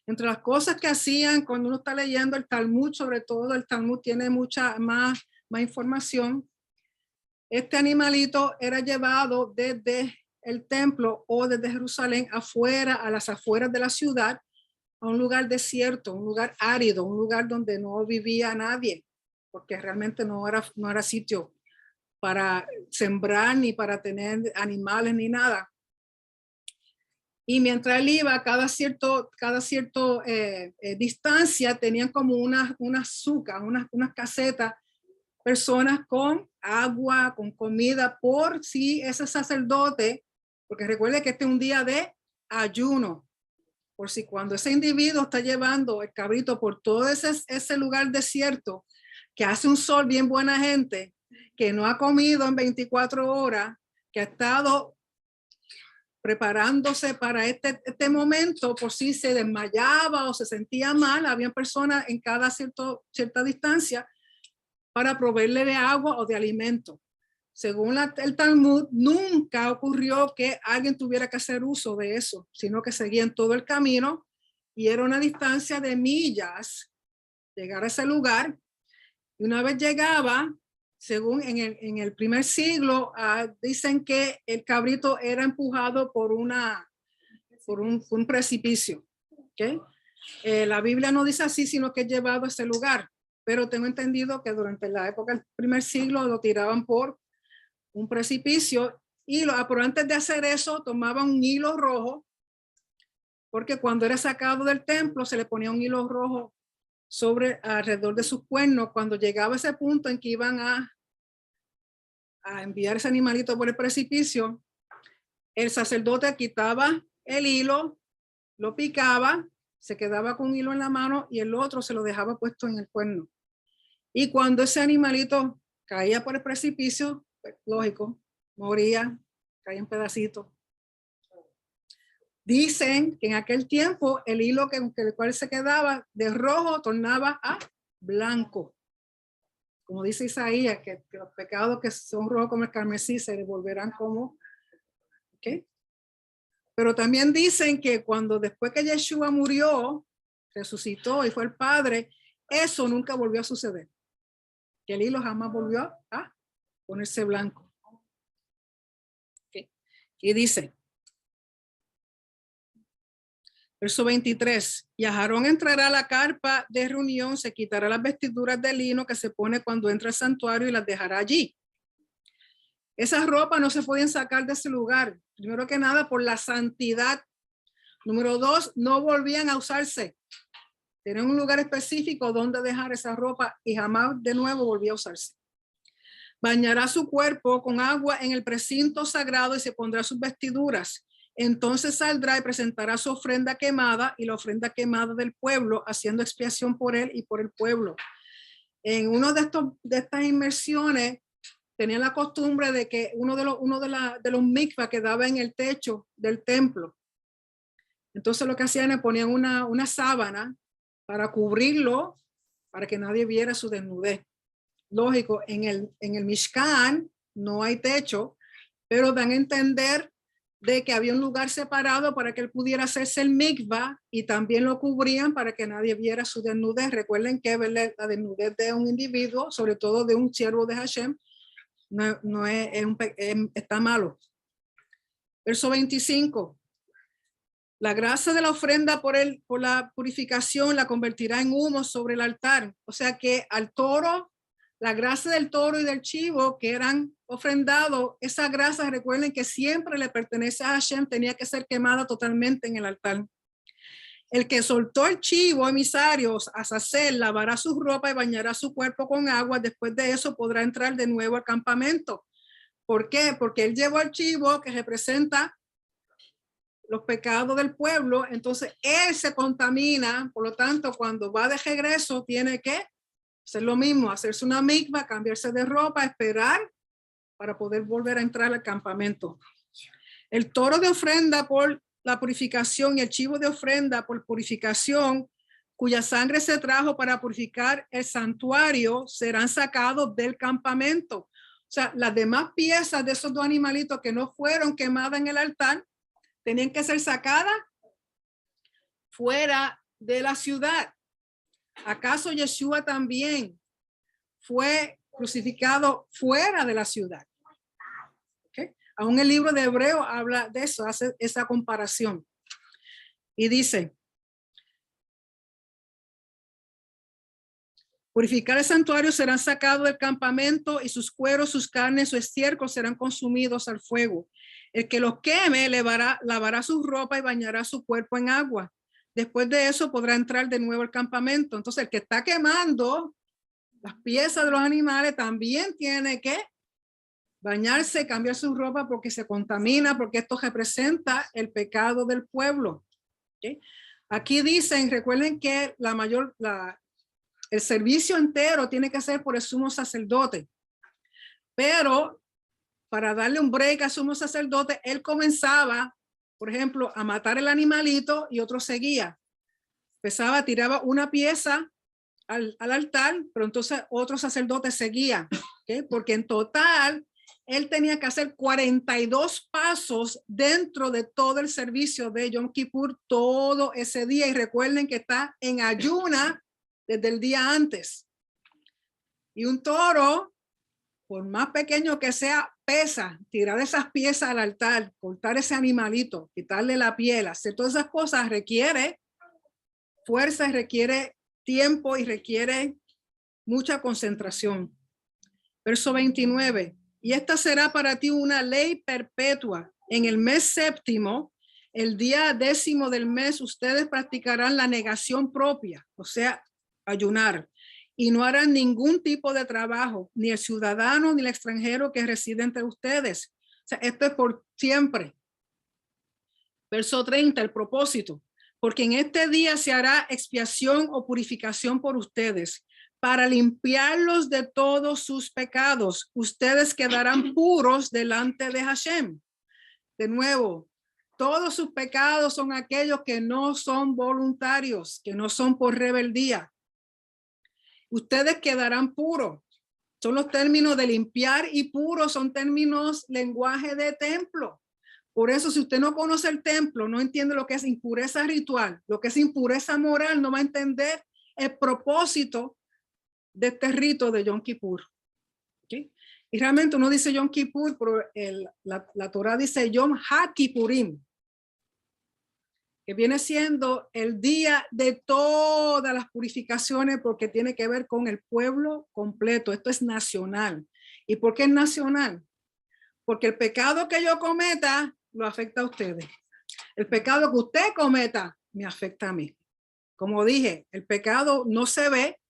Entre las cosas que hacían cuando uno está leyendo el Talmud, sobre todo el Talmud tiene mucha más información. Este animalito era llevado desde el templo o desde Jerusalén afuera, a las afueras de la ciudad, a un lugar desierto, un lugar árido, un lugar donde no vivía nadie, porque realmente no era sitio para sembrar ni para tener animales ni nada. Y mientras él iba, cada cierto distancia tenían como unas sucas, unas casetas, personas con agua, con comida, por si ese sacerdote, porque recuerde que este es un día de ayuno, por si cuando ese individuo está llevando el cabrito por todo ese lugar desierto, que hace un sol bien buena gente, que no ha comido en 24 horas, que ha estado preparándose para este momento, por si se desmayaba o se sentía mal, había personas en cada cierta distancia para proveerle de agua o de alimento. Según el Talmud, nunca ocurrió que alguien tuviera que hacer uso de eso, sino que seguían todo el camino y era una distancia de millas llegar a ese lugar. Y una vez llegaba, según en el primer siglo, dicen que el cabrito era empujado por un precipicio. ¿Okay? La Biblia no dice así, sino que es llevado a ese lugar. Pero tengo entendido que durante la época del primer siglo lo tiraban por un precipicio pero antes de hacer eso tomaban un hilo rojo, porque cuando era sacado del templo se le ponía un hilo rojo alrededor de sus cuernos. Cuando llegaba ese punto en que iban a enviar ese animalito por el precipicio, el sacerdote quitaba el hilo, lo picaba, se quedaba con un hilo en la mano y el otro se lo dejaba puesto en el cuerno. Y cuando ese animalito caía por el precipicio, pues, lógico, moría, caía en pedacitos. Dicen que en aquel tiempo el hilo el cual se quedaba de rojo tornaba a blanco. Como dice Isaías, que los pecados que son rojos como el carmesí se devolverán como... ¿Okay? Pero también dicen que después que Yeshua murió, resucitó y fue el Padre, eso nunca volvió a suceder. Que el hilo jamás volvió a ponerse blanco. Okay. Y dice, verso 23, y Aarón entrará a la carpa de reunión, se quitará las vestiduras de lino que se pone cuando entra al santuario y las dejará allí. Esas ropas no se pueden sacar de ese lugar, primero que nada por la santidad. Número 2, no volvían a usarse. Tenían un lugar específico donde dejar esa ropa y jamás de nuevo volvía a usarse. Bañará su cuerpo con agua en el precinto sagrado y se pondrá sus vestiduras. Entonces saldrá y presentará su ofrenda quemada y la ofrenda quemada del pueblo, haciendo expiación por él y por el pueblo. En uno de estas inmersiones, tenían la costumbre de que uno de los mikvah quedaba en el techo del templo. Entonces lo que hacían es ponían una sábana para cubrirlo, para que nadie viera su desnudez. Lógico, en el Mishkan no hay techo, pero dan a entender de que había un lugar separado para que él pudiera hacerse el mikvah, y también lo cubrían para que nadie viera su desnudez. Recuerden que ver la desnudez de un individuo, sobre todo de un siervo de Hashem, no está malo. Verso 25. La grasa de la ofrenda por la purificación la convertirá en humo sobre el altar. O sea que al toro, la grasa del toro y del chivo que eran ofrendados, esa grasa, recuerden que siempre le pertenece a Hashem, tenía que ser quemada totalmente en el altar. El que soltó el chivo emisario, Azazel, lavará su ropa y bañará su cuerpo con agua. Después de eso podrá entrar de nuevo al campamento. ¿Por qué? Porque él llevó el chivo que representa los pecados del pueblo, entonces él se contamina. Por lo tanto, cuando va de regreso tiene que hacer lo mismo, hacerse una mikvah, cambiarse de ropa, esperar para poder volver a entrar al campamento. El toro de ofrenda por la purificación y el chivo de ofrenda por purificación, cuya sangre se trajo para purificar el santuario, serán sacados del campamento. O sea, las demás piezas de esos dos animalitos que no fueron quemadas en el altar tenían que ser sacadas fuera de la ciudad. ¿Acaso Yeshua también fue crucificado fuera de la ciudad? ¿Okay? Aún el libro de Hebreo habla de eso, hace esa comparación. Y dice, purificar el santuario, serán sacados del campamento y sus cueros, sus carnes, su estiércol serán consumidos al fuego. El que los queme lavará su ropa y bañará su cuerpo en agua. Después de eso podrá entrar de nuevo al campamento. Entonces el que está quemando las piezas de los animales también tiene que bañarse, cambiar su ropa porque se contamina, porque esto representa el pecado del pueblo. ¿Okay? Aquí dicen, recuerden que el servicio entero tiene que ser por el sumo sacerdote, pero para darle un break al sumo sacerdote, él comenzaba, por ejemplo, a matar el animalito y otro seguía. Empezaba, tiraba una pieza al altar, pero entonces otro sacerdote seguía, ¿okay? Porque en total él tenía que hacer 42 pasos dentro de todo el servicio de Yom Kippur todo ese día. Y recuerden que está en ayuna desde el día antes. Y un toro, por más pequeño que sea, pesa. Tirar esas piezas al altar, cortar ese animalito, quitarle la piel, hacer todas esas cosas requiere fuerza, requiere tiempo y requiere mucha concentración. Verso 29. Y esta será para ti una ley perpetua. En el mes séptimo, el día 10º del mes, ustedes practicarán la negación propia, o sea, ayunar, y no harán ningún tipo de trabajo, ni el ciudadano ni el extranjero que reside entre ustedes. O sea, esto es por siempre. Verso 30, el propósito. Porque en este día se hará expiación o purificación por ustedes, para limpiarlos de todos sus pecados. Ustedes quedarán puros delante de Hashem. De nuevo, todos sus pecados son aquellos que no son voluntarios, que no son por rebeldía. Ustedes quedarán puros. Son los términos de limpiar y puro, son términos lenguaje de templo. Por eso, si usted no conoce el templo, no entiende lo que es impureza ritual, lo que es impureza moral, no va a entender el propósito de este rito de Yom Kippur. ¿Okay? Y realmente uno dice Yom Kippur, pero la Torah dice Yom HaKippurim, que viene siendo el día de todas las purificaciones, porque tiene que ver con el pueblo completo. Esto es nacional. ¿Y por qué es nacional? Porque el pecado que yo cometa lo afecta a ustedes. El pecado que usted cometa me afecta a mí. Como dije, el pecado no se ve,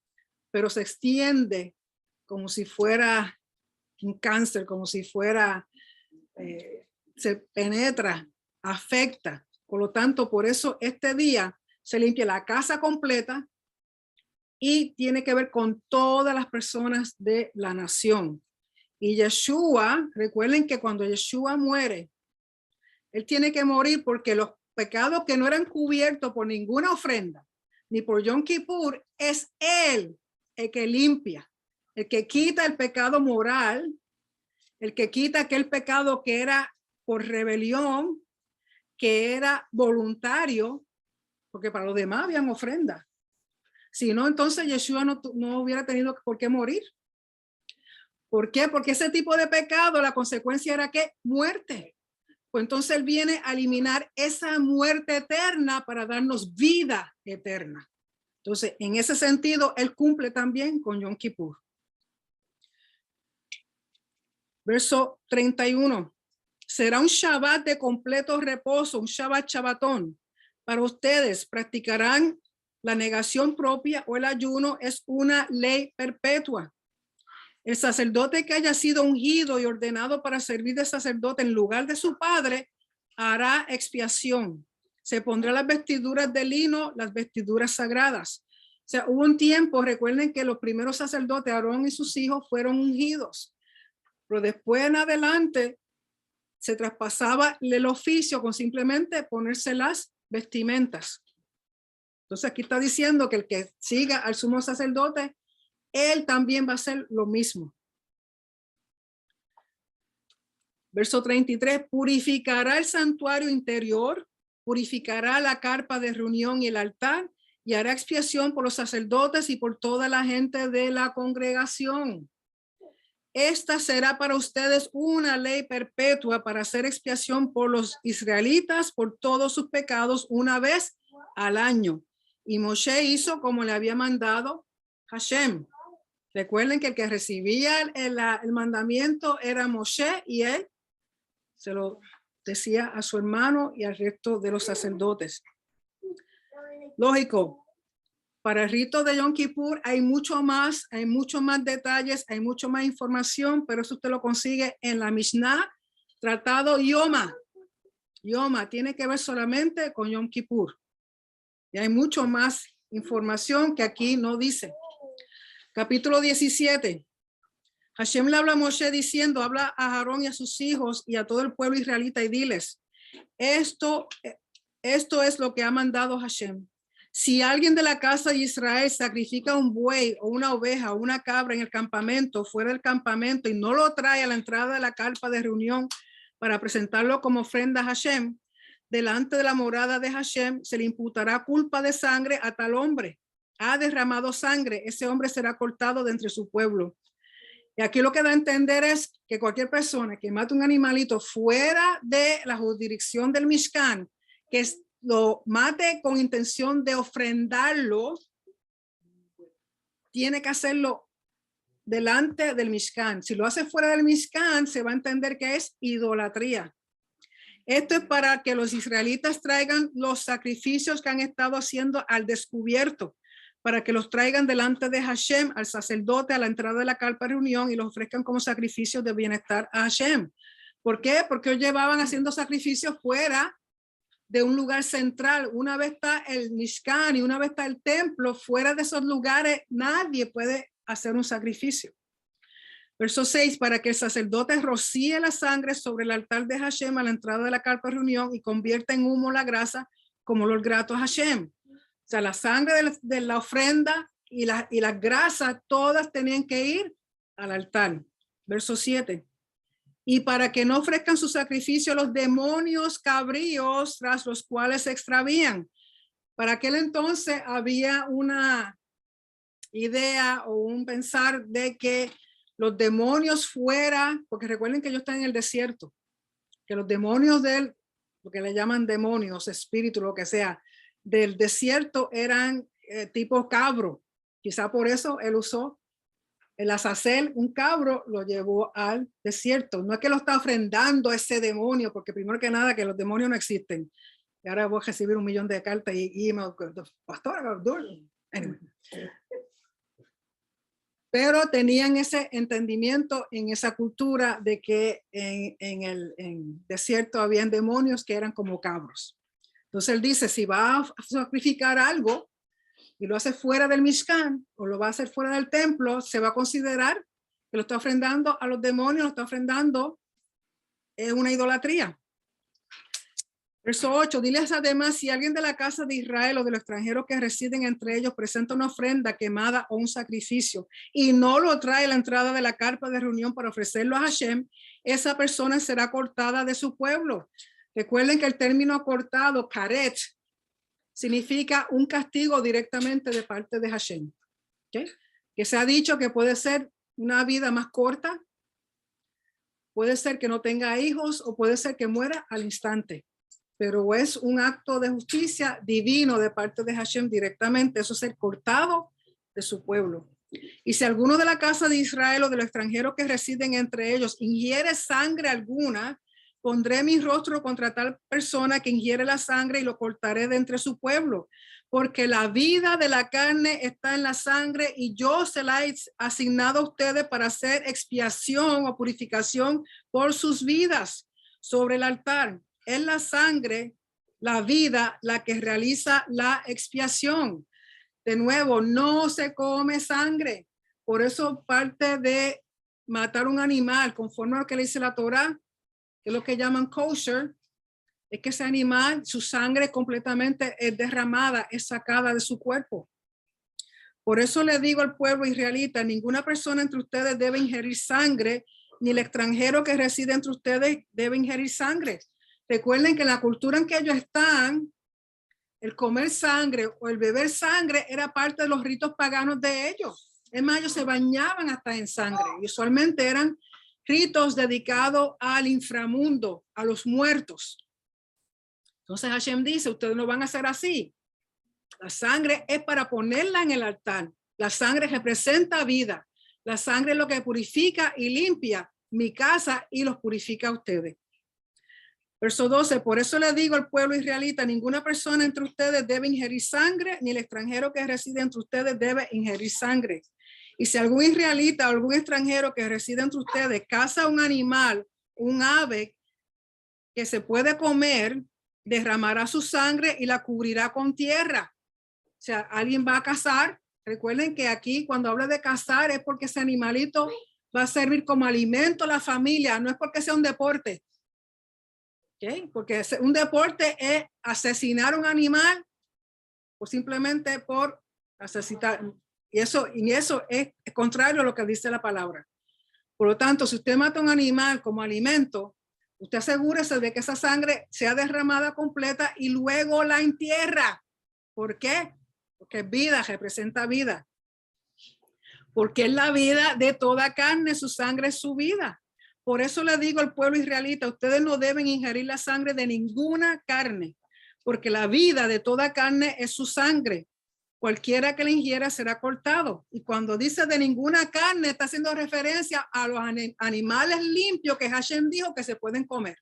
pero se extiende como si fuera un cáncer, como si fuera, se penetra, afecta. Por lo tanto, por eso este día se limpia la casa completa y tiene que ver con todas las personas de la nación. Y Yeshua, recuerden que cuando Yeshua muere, él tiene que morir porque los pecados que no eran cubiertos por ninguna ofrenda, ni por Yom Kippur, es él el que limpia, el que quita el pecado moral, el que quita aquel pecado que era por rebelión, que era voluntario, porque para los demás habían ofrenda. Si no, entonces Yeshua no hubiera tenido por qué morir. ¿Por qué? Porque ese tipo de pecado, la consecuencia era que muerte. Pues entonces él viene a eliminar esa muerte eterna para darnos vida eterna. Entonces, en ese sentido, él cumple también con Yom Kippur. Verso 31. Será un Shabbat de completo reposo, un Shabbat Shabbatón. Para ustedes, practicarán la negación propia o el ayuno, es una ley perpetua. El sacerdote que haya sido ungido y ordenado para servir de sacerdote en lugar de su padre, hará expiación. Se pondrá las vestiduras de lino, las vestiduras sagradas. O sea, hubo un tiempo, recuerden que los primeros sacerdotes, Aarón y sus hijos, fueron ungidos. Pero después en adelante se traspasaba el oficio con simplemente ponerse las vestimentas. Entonces aquí está diciendo que el que siga al sumo sacerdote, él también va a hacer lo mismo. Verso 33, purificará el santuario interior, purificará la carpa de reunión y el altar, y hará expiación por los sacerdotes y por toda la gente de la congregación. Esta será para ustedes una ley perpetua para hacer expiación por los israelitas por todos sus pecados una vez al año. Y Moshe hizo como le había mandado Hashem. Recuerden que el que recibía el mandamiento era Moshe y él se lo decía a su hermano y al resto de los sacerdotes. Lógico, para el rito de Yom Kippur hay mucho más detalles, hay mucho más información, pero eso usted lo consigue en la Mishnah, tratado Yoma. Yoma tiene que ver solamente con Yom Kippur. Y hay mucho más información que aquí no dice. Capítulo 17. Hashem le habla a Moshe diciendo, habla a Aarón y a sus hijos y a todo el pueblo israelita y diles, esto es lo que ha mandado Hashem. Si alguien de la casa de Israel sacrifica un buey o una oveja o una cabra en el campamento, fuera del campamento, y no lo trae a la entrada de la carpa de reunión para presentarlo como ofrenda a Hashem, delante de la morada de Hashem, se le imputará culpa de sangre a tal hombre. Ha derramado sangre, ese hombre será cortado de entre su pueblo. Y aquí lo que da a entender es que cualquier persona que mate un animalito fuera de la jurisdicción del Mishkan, que lo mate con intención de ofrendarlo, tiene que hacerlo delante del Mishkan. Si lo hace fuera del Mishkan, se va a entender que es idolatría. Esto es para que los israelitas traigan los sacrificios que han estado haciendo al descubierto, para que los traigan delante de Hashem, al sacerdote, a la entrada de la carpa de reunión y los ofrezcan como sacrificios de bienestar a Hashem. ¿Por qué? Porque ellos llevaban haciendo sacrificios fuera de un lugar central. Una vez está el Mishkan y una vez está el templo, fuera de esos lugares nadie puede hacer un sacrificio. Verso 6, para que el sacerdote rocíe la sangre sobre el altar de Hashem a la entrada de la carpa de reunión y convierta en humo la grasa como olor grato a Hashem. O sea, la sangre de la ofrenda y las grasas, todas tenían que ir al altar. Verso 7. Y para que no ofrezcan su sacrificio a los demonios cabríos tras los cuales se extravían. Para aquel entonces había una idea o un pensar de que los demonios fuera, porque recuerden que ellos están en el desierto, que los demonios lo que le llaman demonios, espíritu, lo que sea, del desierto eran tipo cabro. Quizá por eso él usó el Azazel, un cabro, lo llevó al desierto. No es que lo está ofrendando a ese demonio, porque primero que nada que los demonios no existen. Y ahora voy a recibir 1 millón de cartas y pastor, anyway. Pero tenían ese entendimiento en esa cultura de que en el desierto habían demonios que eran como cabros. Entonces él dice, si va a sacrificar algo y lo hace fuera del Mishkan o lo va a hacer fuera del templo, se va a considerar que lo está ofrendando a los demonios, lo está ofrendando, es una idolatría. Verso 8, diles además, si alguien de la casa de Israel o de los extranjeros que residen entre ellos presenta una ofrenda quemada o un sacrificio y no lo trae a la entrada de la carpa de reunión para ofrecerlo a Hashem, esa persona será cortada de su pueblo. Recuerden que el término cortado, karet, significa un castigo directamente de parte de Hashem. ¿Okay? Que se ha dicho que puede ser una vida más corta, puede ser que no tenga hijos o puede ser que muera al instante. Pero es un acto de justicia divino de parte de Hashem directamente. Eso es ser cortado de su pueblo. Y si alguno de la casa de Israel o de los extranjeros que residen entre ellos ingiere sangre alguna, pondré mi rostro contra tal persona que ingiere la sangre y lo cortaré de entre su pueblo. Porque la vida de la carne está en la sangre y yo se la he asignado a ustedes para hacer expiación o purificación por sus vidas sobre el altar. Es la sangre, la vida, la que realiza la expiación. De nuevo, no se come sangre. Por eso parte de matar un animal, conforme a lo que le dice la Torá, que es lo que llaman kosher, es que ese animal, su sangre completamente es derramada, es sacada de su cuerpo. Por eso le digo al pueblo israelita, ninguna persona entre ustedes debe ingerir sangre, ni el extranjero que reside entre ustedes debe ingerir sangre. Recuerden que en la cultura en que ellos están, el comer sangre o el beber sangre era parte de los ritos paganos de ellos. Es más, ellos se bañaban hasta en sangre. Y usualmente eran ritos dedicados al inframundo, a los muertos. Entonces Hashem dice, ustedes no van a hacer así. La sangre es para ponerla en el altar. La sangre representa vida. La sangre es lo que purifica y limpia mi casa y los purifica a ustedes. Verso 12, por eso le digo al pueblo israelita, ninguna persona entre ustedes debe ingerir sangre, ni el extranjero que reside entre ustedes debe ingerir sangre. Y si algún israelita o algún extranjero que reside entre ustedes caza un animal, un ave que se puede comer, derramará su sangre y la cubrirá con tierra. O sea, alguien va a cazar. Recuerden que aquí cuando habla de cazar es porque ese animalito va a servir como alimento a la familia, no es porque sea un deporte. ¿Okay? Porque un deporte es asesinar un animal o simplemente por asesinar. Y eso es contrario a lo que dice la palabra. Por lo tanto, si usted mata un animal como alimento, usted asegúrese de que esa sangre sea derramada completa y luego la entierra. ¿Por qué? Porque vida representa vida. Porque es la vida de toda carne, su sangre es su vida. Por eso le digo al pueblo israelita, ustedes no deben ingerir la sangre de ninguna carne, porque la vida de toda carne es su sangre. Cualquiera que la ingiera será cortado. Y cuando dice de ninguna carne, está haciendo referencia a los animales limpios que Hashem dijo que se pueden comer.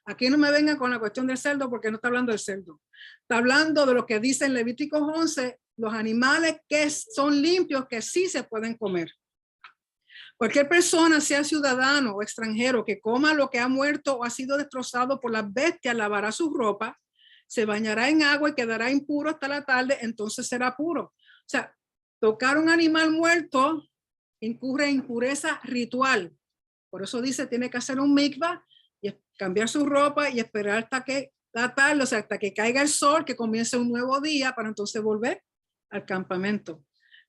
Aquí no me vengan con la cuestión del cerdo porque no está hablando del cerdo. Está hablando de lo que dice en Levítico 11, los animales que son limpios que sí se pueden comer. Cualquier persona, sea ciudadano o extranjero, que coma lo que ha muerto o ha sido destrozado por las bestias, lavará su ropa, se bañará en agua y quedará impuro hasta la tarde, entonces será puro. O sea, tocar un animal muerto incurre en impureza ritual. Por eso dice, tiene que hacer un mikvah y cambiar su ropa y esperar hasta que la tarde, o sea, hasta que caiga el sol, que comience un nuevo día para entonces volver al campamento.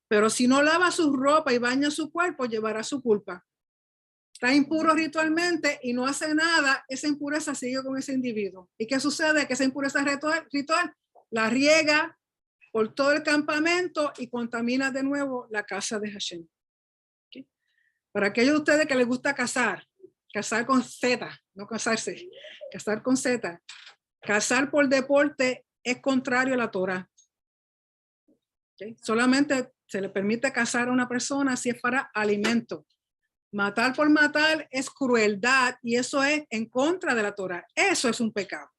Pero si no lava su ropa y baña su cuerpo, llevará su culpa. Está impuro ritualmente y no hace nada, esa impureza sigue con ese individuo. ¿Y qué sucede? Que esa impureza ritual la riega por todo el campamento y contamina de nuevo la casa de Hashem. ¿Okay? Para aquellos de ustedes que les gusta cazar con Z, no casarse, cazar con Z, cazar por deporte es contrario a la Torá. ¿Okay? Solamente se le permite cazar a una persona si es para alimento. Matar por matar es crueldad y eso es en contra de la Torá. Eso es un pecado.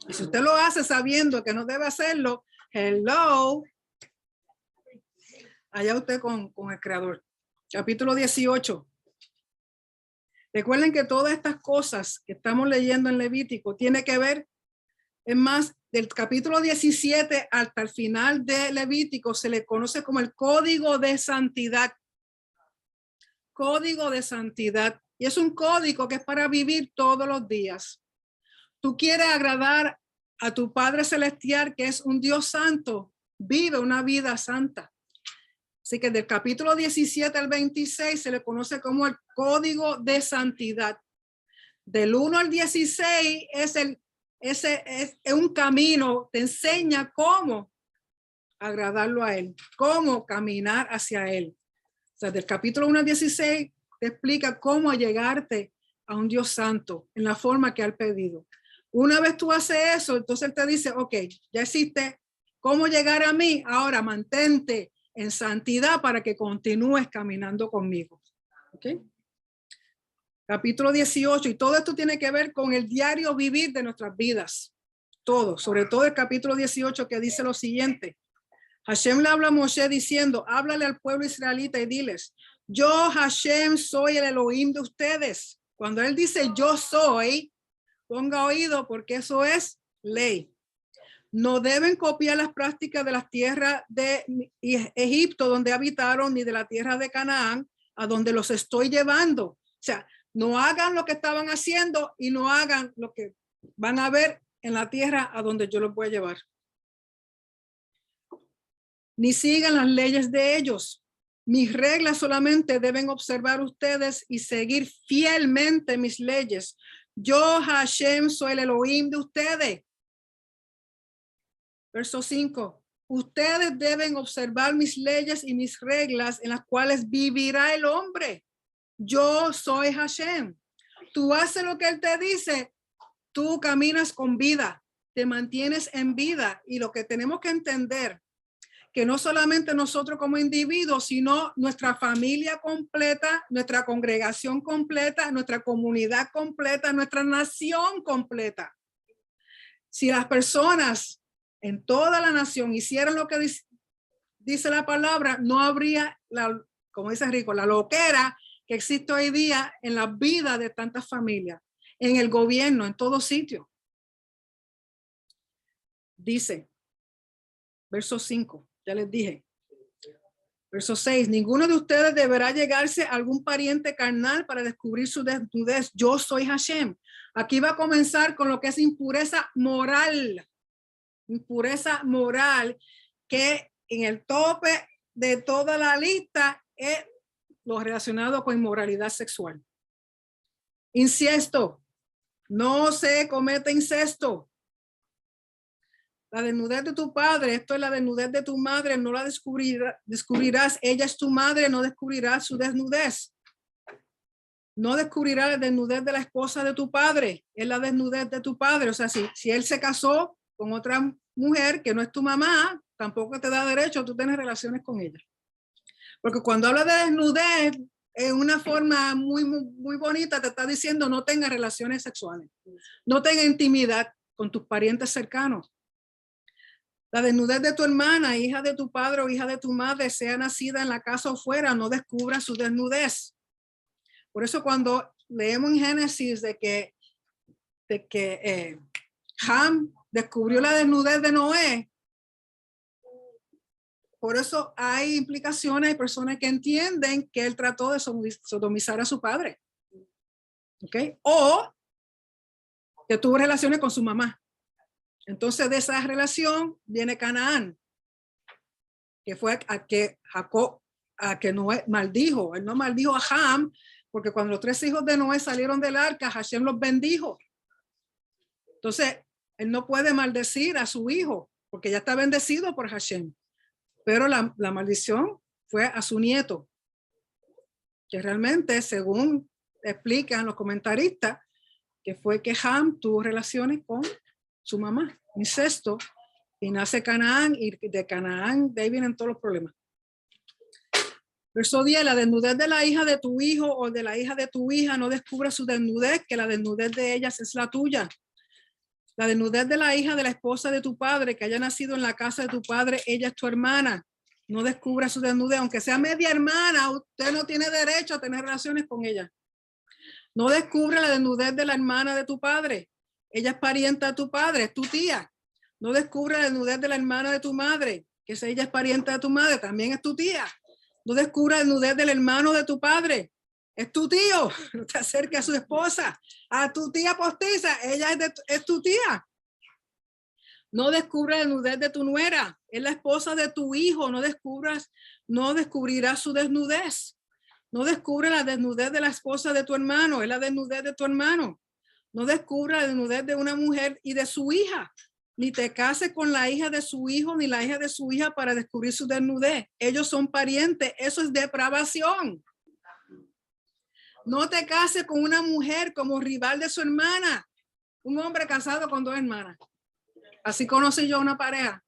Y si usted lo hace sabiendo que no debe hacerlo, hello, allá usted con el Creador. Capítulo 18. Recuerden que todas estas cosas que estamos leyendo en Levítico tiene que ver, es más, del capítulo 17 hasta el final de Levítico se le conoce como el código de santidad. código de santidad. Y es un código que es para vivir todos los días. Tú quieres agradar a tu Padre Celestial, que es un Dios santo. Vive una vida santa. Así que del capítulo 17 al 26 se le conoce como el código de santidad. Del 1 al 16 es un camino, te enseña cómo agradarlo a Él, cómo caminar hacia Él. O sea, del capítulo 1 al 16 te explica cómo llegarte a un Dios santo en la forma que ha pedido. Una vez tú haces eso, entonces Él te dice, ok, ya existe cómo llegar a mí, ahora mantente en santidad para que continúes caminando conmigo. ¿Okay? Capítulo 18, y todo esto tiene que ver con el diario vivir de nuestras vidas. Todo, sobre todo el capítulo 18 que dice lo siguiente. Hashem le habla a Moshe diciendo, háblale al pueblo israelita y diles, yo Hashem soy el Elohim de ustedes. Cuando él dice yo soy, ponga oído porque eso es ley. No deben copiar las prácticas de las tierras de Egipto donde habitaron, ni de la tierra de Canaán, a donde los estoy llevando. O sea, no hagan lo que estaban haciendo y no hagan lo que van a ver en la tierra a donde yo los voy a llevar. Ni sigan las leyes de ellos. Mis reglas solamente deben observar ustedes y seguir fielmente mis leyes. Yo, Hashem, soy el Elohim de ustedes. Verso 5. Ustedes deben observar mis leyes y mis reglas en las cuales vivirá el hombre. Yo soy Hashem. Tú haces lo que él te dice. Tú caminas con vida. Te mantienes en vida. Y lo que tenemos que entender, que no solamente nosotros como individuos, sino nuestra familia completa, nuestra congregación completa, nuestra comunidad completa, nuestra nación completa. Si las personas en toda la nación hicieran lo que dice la palabra, no habría, como dice Rico, la loquera que existe hoy día en la vida de tantas familias, en el gobierno, en todo sitio. Dice, verso 5, ya les dije. Verso 6, ninguno de ustedes deberá llegarse a algún pariente carnal para descubrir su desnudez. Yo soy Hashem. Aquí va a comenzar con lo que es impureza moral. Impureza moral, que en el tope de toda la lista es lo relacionado con inmoralidad sexual. Incesto. No se comete incesto. La desnudez de tu padre, esto es la desnudez de tu madre, no la descubrirás. Ella es tu madre, no descubrirás su desnudez. No descubrirás la desnudez de la esposa de tu padre, es la desnudez de tu padre. O sea, si él se casó con otra mujer que no es tu mamá, tampoco te da derecho a tú tener relaciones con ella. Porque cuando habla de desnudez, en una forma muy, muy, muy bonita, te está diciendo no tengas relaciones sexuales, no tengas intimidad con tus parientes cercanos. La desnudez de tu hermana, hija de tu padre o hija de tu madre, sea nacida en la casa o fuera, no descubra su desnudez. Por eso cuando leemos en Génesis de que Ham descubrió la desnudez de Noé, por eso hay implicaciones, hay personas que entienden que él trató de sodomizar a su padre. ¿Ok? O que tuvo relaciones con su mamá. Entonces de esa relación viene Canaán, que fue a que Jacob, a que Noé maldijo. Él no maldijo a Ham, porque cuando los 3 hijos de Noé salieron del arca, Hashem los bendijo. Entonces, él no puede maldecir a su hijo, porque ya está bendecido por Hashem. Pero la maldición fue a su nieto, que realmente, según explican los comentaristas, que fue que Ham tuvo relaciones con su mamá, incesto, y nace Canaán, y de Canaán de ahí vienen todos los problemas. Verso 10, la desnudez de la hija de tu hijo o de la hija de tu hija no descubra su desnudez, que la desnudez de ellas es la tuya. La desnudez de la hija de la esposa de tu padre que haya nacido en la casa de tu padre, ella es tu hermana. No descubra su desnudez, aunque sea media hermana, usted no tiene derecho a tener relaciones con ella. No descubre la desnudez de la hermana de tu padre. Ella es parienta de tu padre, es tu tía. No descubre la desnudez de la hermana de tu madre, que si ella es parienta de tu madre, también es tu tía. No descubre la desnudez del hermano de tu padre, es tu tío, no te acerques a su esposa, a tu tía postiza, ella es tu tía. No descubras la desnudez de tu nuera, es la esposa de tu hijo, no descubrirás su desnudez. No descubre la desnudez de la esposa de tu hermano, es la desnudez de tu hermano. No descubra la desnudez de una mujer y de su hija, ni te cases con la hija de su hijo ni la hija de su hija para descubrir su desnudez. Ellos son parientes, eso es depravación. No te cases con una mujer como rival de su hermana, un hombre casado con 2 hermanas. Así conocí yo una pareja.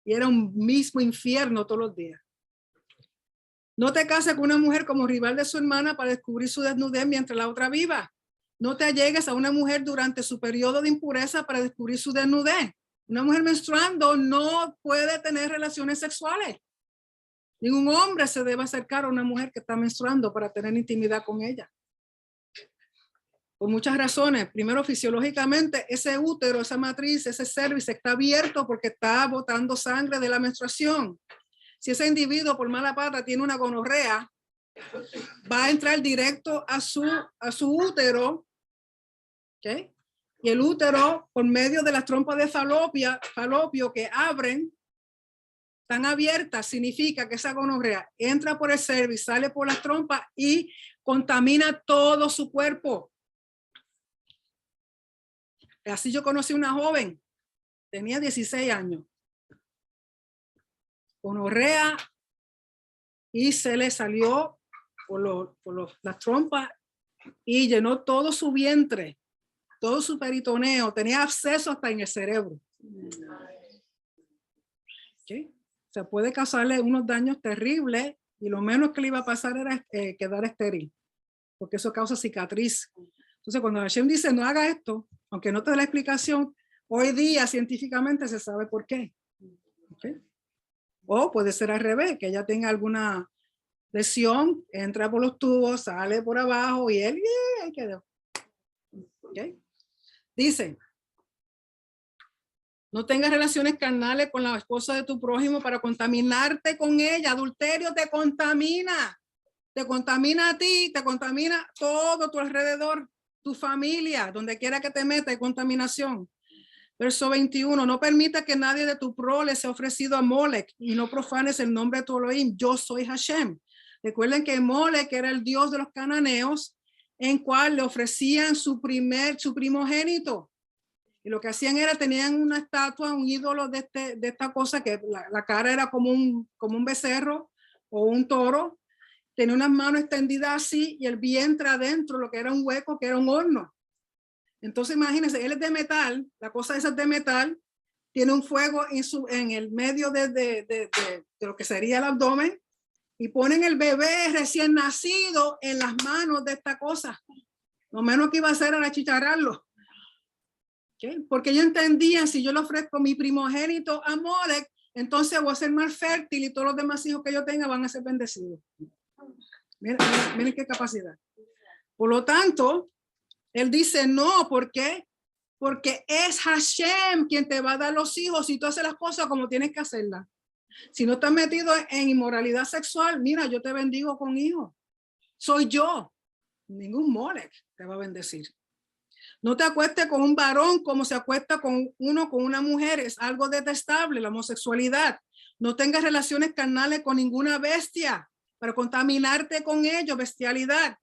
Y era un mismo infierno todos los días. No te cases con una mujer como rival de su hermana para descubrir su desnudez mientras la otra viva. No te allegues a una mujer durante su periodo de impureza para descubrir su desnudez. Una mujer menstruando no puede tener relaciones sexuales. Ningún hombre se debe acercar a una mujer que está menstruando para tener intimidad con ella. Por muchas razones. Primero, fisiológicamente, ese útero, esa matriz, ese cervix está abierto porque está botando sangre de la menstruación. Si ese individuo por mala pata tiene una gonorrea, va a entrar directo a su útero, ¿okay? Y el útero, por medio de las trompas de falopio que abren, están abiertas, significa que esa gonorrea entra por el cervix, sale por las trompas y contamina todo su cuerpo. Así yo conocí una joven, tenía 16 años, gonorrea, y se le salió por las trompas y llenó todo su vientre, todo su peritoneo, tenía absceso hasta en el cerebro. ¿Okay? Se puede causarle unos daños terribles y lo menos que le iba a pasar era quedar estéril, porque eso causa cicatriz. Entonces cuando Hashem dice no haga esto, aunque no te dé la explicación, hoy día científicamente se sabe por qué. ¿Okay? O puede ser al revés, que ella tenga alguna lesión, entra por los tubos, sale por abajo y él ahí quedó. ¿Okay? Dice, no tengas relaciones carnales con la esposa de tu prójimo para contaminarte con ella. Adulterio te contamina a ti, te contamina todo tu alrededor, tu familia, donde quiera que te meta, hay contaminación. Verso 21, no permita que nadie de tu prole sea ofrecido a Molech y no profanes el nombre de tu Elohim. Yo soy Hashem. Recuerden que Molech era el dios de los cananeos, en cual le ofrecían su primogénito. Y lo que hacían era, tenían una estatua, un ídolo de esta cosa, que la cara era como un becerro o un toro. Tenía unas manos extendidas así y el vientre adentro, lo que era un hueco, que era un horno. Entonces imagínense, él es de metal, la cosa esa es de metal, tiene un fuego en el medio de lo que sería el abdomen, y ponen el bebé recién nacido en las manos de esta cosa. Lo menos que iba a hacer era achicharrarlo. ¿Okay? Porque ellos entendían, si yo le ofrezco mi primogénito a Molech, entonces voy a ser más fértil y todos los demás hijos que yo tenga van a ser bendecidos. Miren qué capacidad. Por lo tanto, él dice no, ¿por qué? Porque es Hashem quien te va a dar los hijos si tú haces las cosas como tienes que hacerlas. Si no estás metido en inmoralidad sexual, mira, yo te bendigo con hijos. Soy yo. Ningún Molech te va a bendecir. No te acuestes con un varón como se acuesta con una mujer. Es algo detestable, la homosexualidad. No tengas relaciones carnales con ninguna bestia para contaminarte con ellos, bestialidad.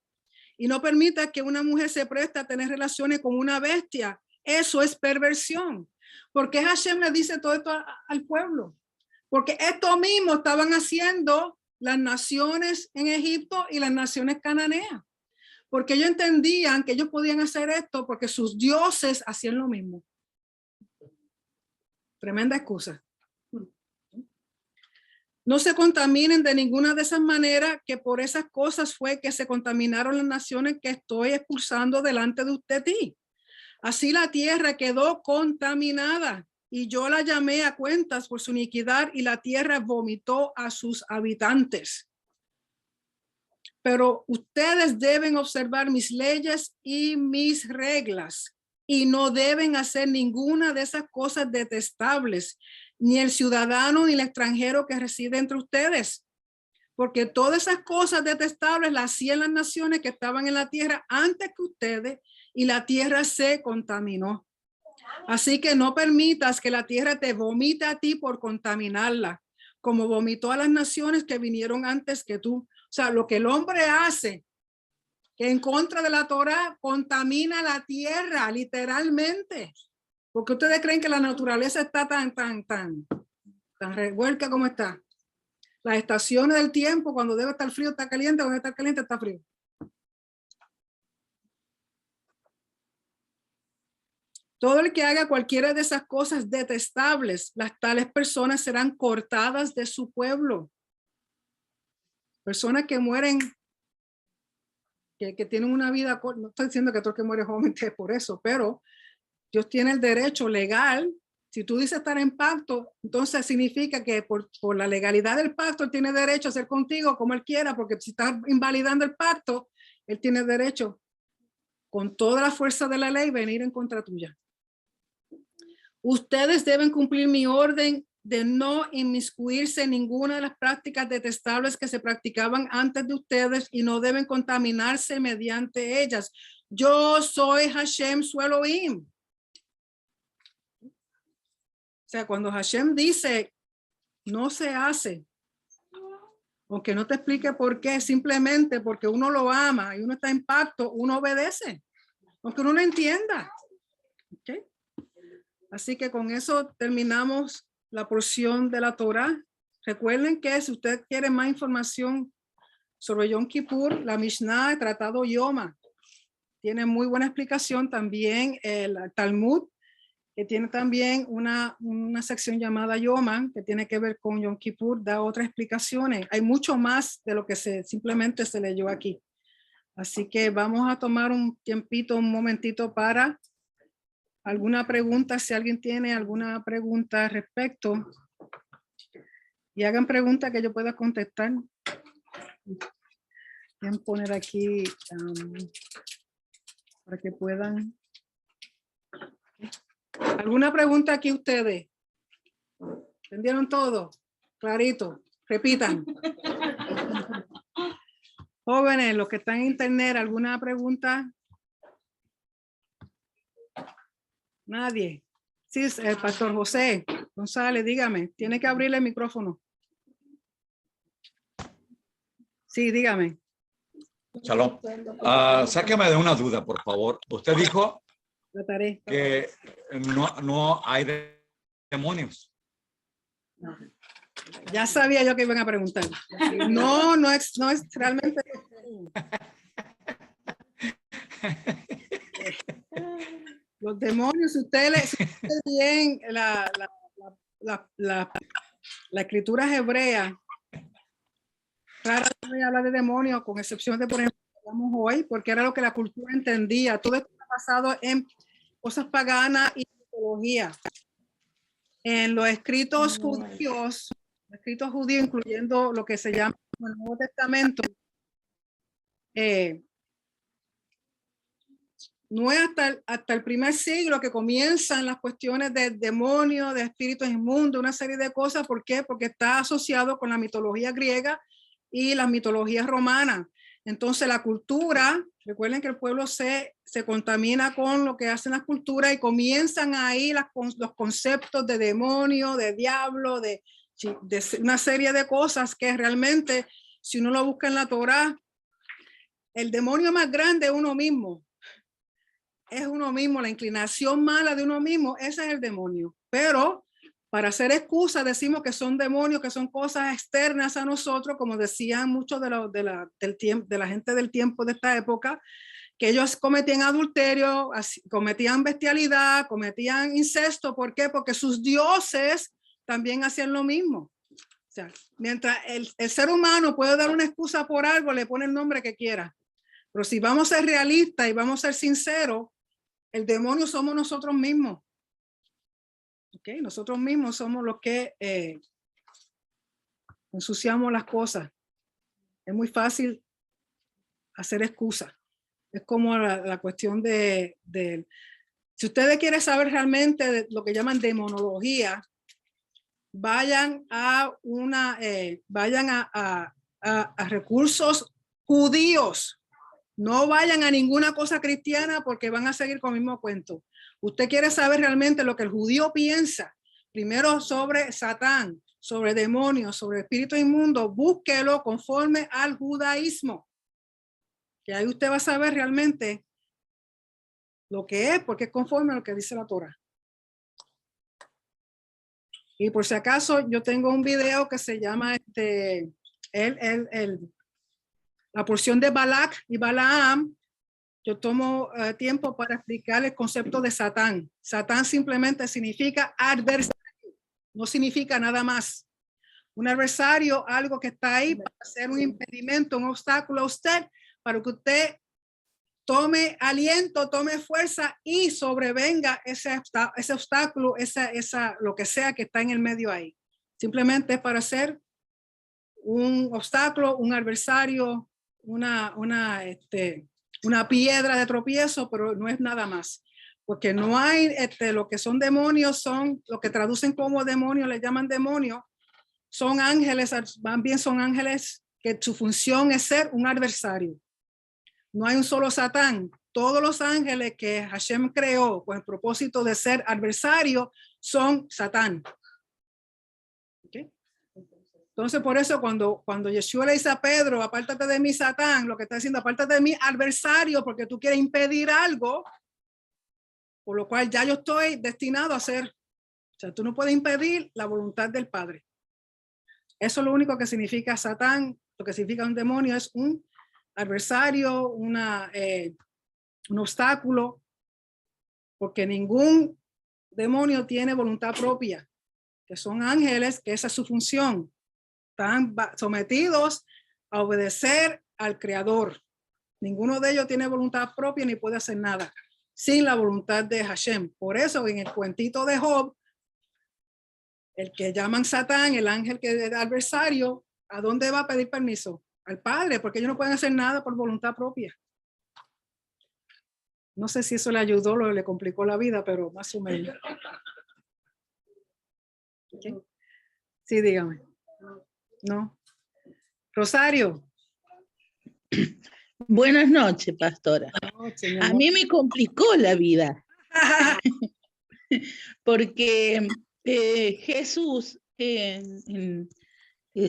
Y no permitas que una mujer se preste a tener relaciones con una bestia. Eso es perversión. ¿Por qué Hashem le dice todo esto al pueblo? Porque esto mismo estaban haciendo las naciones en Egipto y las naciones cananeas. Porque ellos entendían que ellos podían hacer esto porque sus dioses hacían lo mismo. Tremenda excusa. No se contaminen de ninguna de esas maneras, que por esas cosas fue que se contaminaron las naciones que estoy expulsando delante de ti. Así la tierra quedó contaminada y yo la llamé a cuentas por su iniquidad y la tierra vomitó a sus habitantes. Pero ustedes deben observar mis leyes y mis reglas y no deben hacer ninguna de esas cosas detestables, ni el ciudadano ni el extranjero que reside entre ustedes. porque todas esas cosas detestables las hacían las naciones que estaban en la tierra antes que ustedes, y la tierra se contaminó. Así que no permitas que la tierra te vomite a ti por contaminarla, como vomitó a las naciones que vinieron antes que tú. O sea, lo que el hombre hace que en contra de la Torá contamina la tierra, literalmente. Porque ustedes creen que la naturaleza está tan revuelta como está. Las estaciones del tiempo, cuando debe estar frío, está caliente, cuando debe estar caliente, está frío. Todo el que haga cualquiera de esas cosas detestables, las tales personas serán cortadas de su pueblo. Personas que mueren, que tienen una vida corta. No estoy diciendo que todo el que muere joven es por eso, pero Dios tiene el derecho legal. Si tú dices estar en pacto, entonces significa que por la legalidad del pacto, él tiene derecho a hacer contigo como él quiera, porque si está invalidando el pacto, él tiene derecho con toda la fuerza de la ley venir en contra tuya. Ustedes deben cumplir mi orden de no inmiscuirse en ninguna de las prácticas detestables que se practicaban antes de ustedes y no deben contaminarse mediante ellas. Yo soy Hashem su Elohim. O sea, cuando Hashem dice, no se hace, aunque no te explique por qué, simplemente porque uno lo ama y uno está en pacto, uno obedece, aunque uno no entienda. ¿Okay? Así que con eso terminamos la porción de la Torá. Recuerden que si usted quiere más información sobre Yom Kippur, la Mishnah, el Tratado Yoma, tiene muy buena explicación. También el Talmud, que tiene también una sección llamada Yoma, que tiene que ver con Yom Kippur, da otras explicaciones. Hay mucho más de lo que simplemente se leyó aquí. Así que vamos a tomar un tiempito, un momentito para alguna pregunta, si alguien tiene alguna pregunta al respecto. Y hagan preguntas que yo pueda contestar. Voy a poner aquí para que puedan. ¿Alguna pregunta aquí ustedes? ¿Entendieron todo? Clarito. Repitan. Jóvenes, los que están en internet, ¿alguna pregunta? Nadie. Sí, el pastor José González, dígame. Tiene que abrirle el micrófono. Sí, dígame. Shalom. Sáqueme de una duda, por favor. Usted dijo que no hay demonios. Ya sabía yo que iban a preguntar. No es realmente. Los demonios, ustedes bien la escritura hebrea. Rara vez habla de demonios, con excepción de, por ejemplo, hablamos hoy, porque era lo que la cultura entendía. Todo esto está basado en cosas paganas y mitología. En los escritos judíos, incluyendo lo que se llama el Nuevo Testamento, no es hasta el primer siglo que comienzan las cuestiones de demonios, de espíritus inmundos, una serie de cosas. ¿Por qué? Porque está asociado con la mitología griega y las mitologías romanas. Entonces la cultura, recuerden que el pueblo se contamina con lo que hacen las culturas y comienzan ahí los conceptos de demonio, de diablo, de una serie de cosas que realmente, si uno lo busca en la Torá, el demonio más grande es uno mismo. Es uno mismo, la inclinación mala de uno mismo, ese es el demonio. Pero para hacer excusas decimos que son demonios, que son cosas externas a nosotros, como decían muchos de la gente del tiempo de esta época, que ellos cometían adulterio, cometían bestialidad, cometían incesto. ¿Por qué? Porque sus dioses también hacían lo mismo. O sea, mientras el ser humano puede dar una excusa por algo, le pone el nombre que quiera. Pero si vamos a ser realistas y vamos a ser sinceros, el demonio somos nosotros mismos. ¿Okay? Nosotros mismos somos los que ensuciamos las cosas. Es muy fácil hacer excusas. Es como la cuestión de si ustedes quieren saber realmente de lo que llaman demonología, vayan a a recursos judíos. No vayan a ninguna cosa cristiana porque van a seguir con el mismo cuento. Usted quiere saber realmente lo que el judío piensa, primero sobre Satán, sobre demonios, sobre espíritu inmundo, búsquelo conforme al judaísmo. Que ahí usted va a saber realmente lo que es, porque es conforme a lo que dice la Torah. Y por si acaso, yo tengo un video que se llama la porción de Balac y Balaam. Yo tomo tiempo para explicar el concepto de Satán. Satán simplemente significa adversario, no significa nada más. Un adversario, algo que está ahí para hacer un impedimento, un obstáculo a usted, para que usted tome aliento, tome fuerza y sobrevenga ese obstáculo, lo que sea que está en el medio ahí. Simplemente es para hacer un obstáculo, un adversario, una piedra de tropiezo, pero no es nada más. Porque no hay, lo que son demonios son, lo que traducen como demonios, le llaman demonios, son ángeles, más bien son ángeles que su función es ser un adversario. No hay un solo Satán. Todos los ángeles que Hashem creó con el propósito de ser adversario son Satán. ¿Okay? Entonces, por eso cuando Yeshua le dice a Pedro, apártate de mí, Satán, lo que está diciendo, apártate de mí, adversario, porque tú quieres impedir algo, por lo cual ya yo estoy destinado a hacer. O sea, tú no puedes impedir la voluntad del Padre. Eso es lo único que significa Satán. Lo que significa un demonio es un adversario, un obstáculo, porque ningún demonio tiene voluntad propia, que son ángeles, que esa es su función. Están sometidos a obedecer al Creador. Ninguno de ellos tiene voluntad propia ni puede hacer nada sin la voluntad de Hashem. Por eso en el cuentito de Job, el que llaman Satán, el ángel que es adversario, ¿a dónde va a pedir permiso? Al Padre, porque ellos no pueden hacer nada por voluntad propia. No sé si eso le ayudó o le complicó la vida, pero más o menos. ¿Okay? Sí, dígame. No. Rosario. Buenas noches, pastora. A mí me complicó la vida. Porque Jesús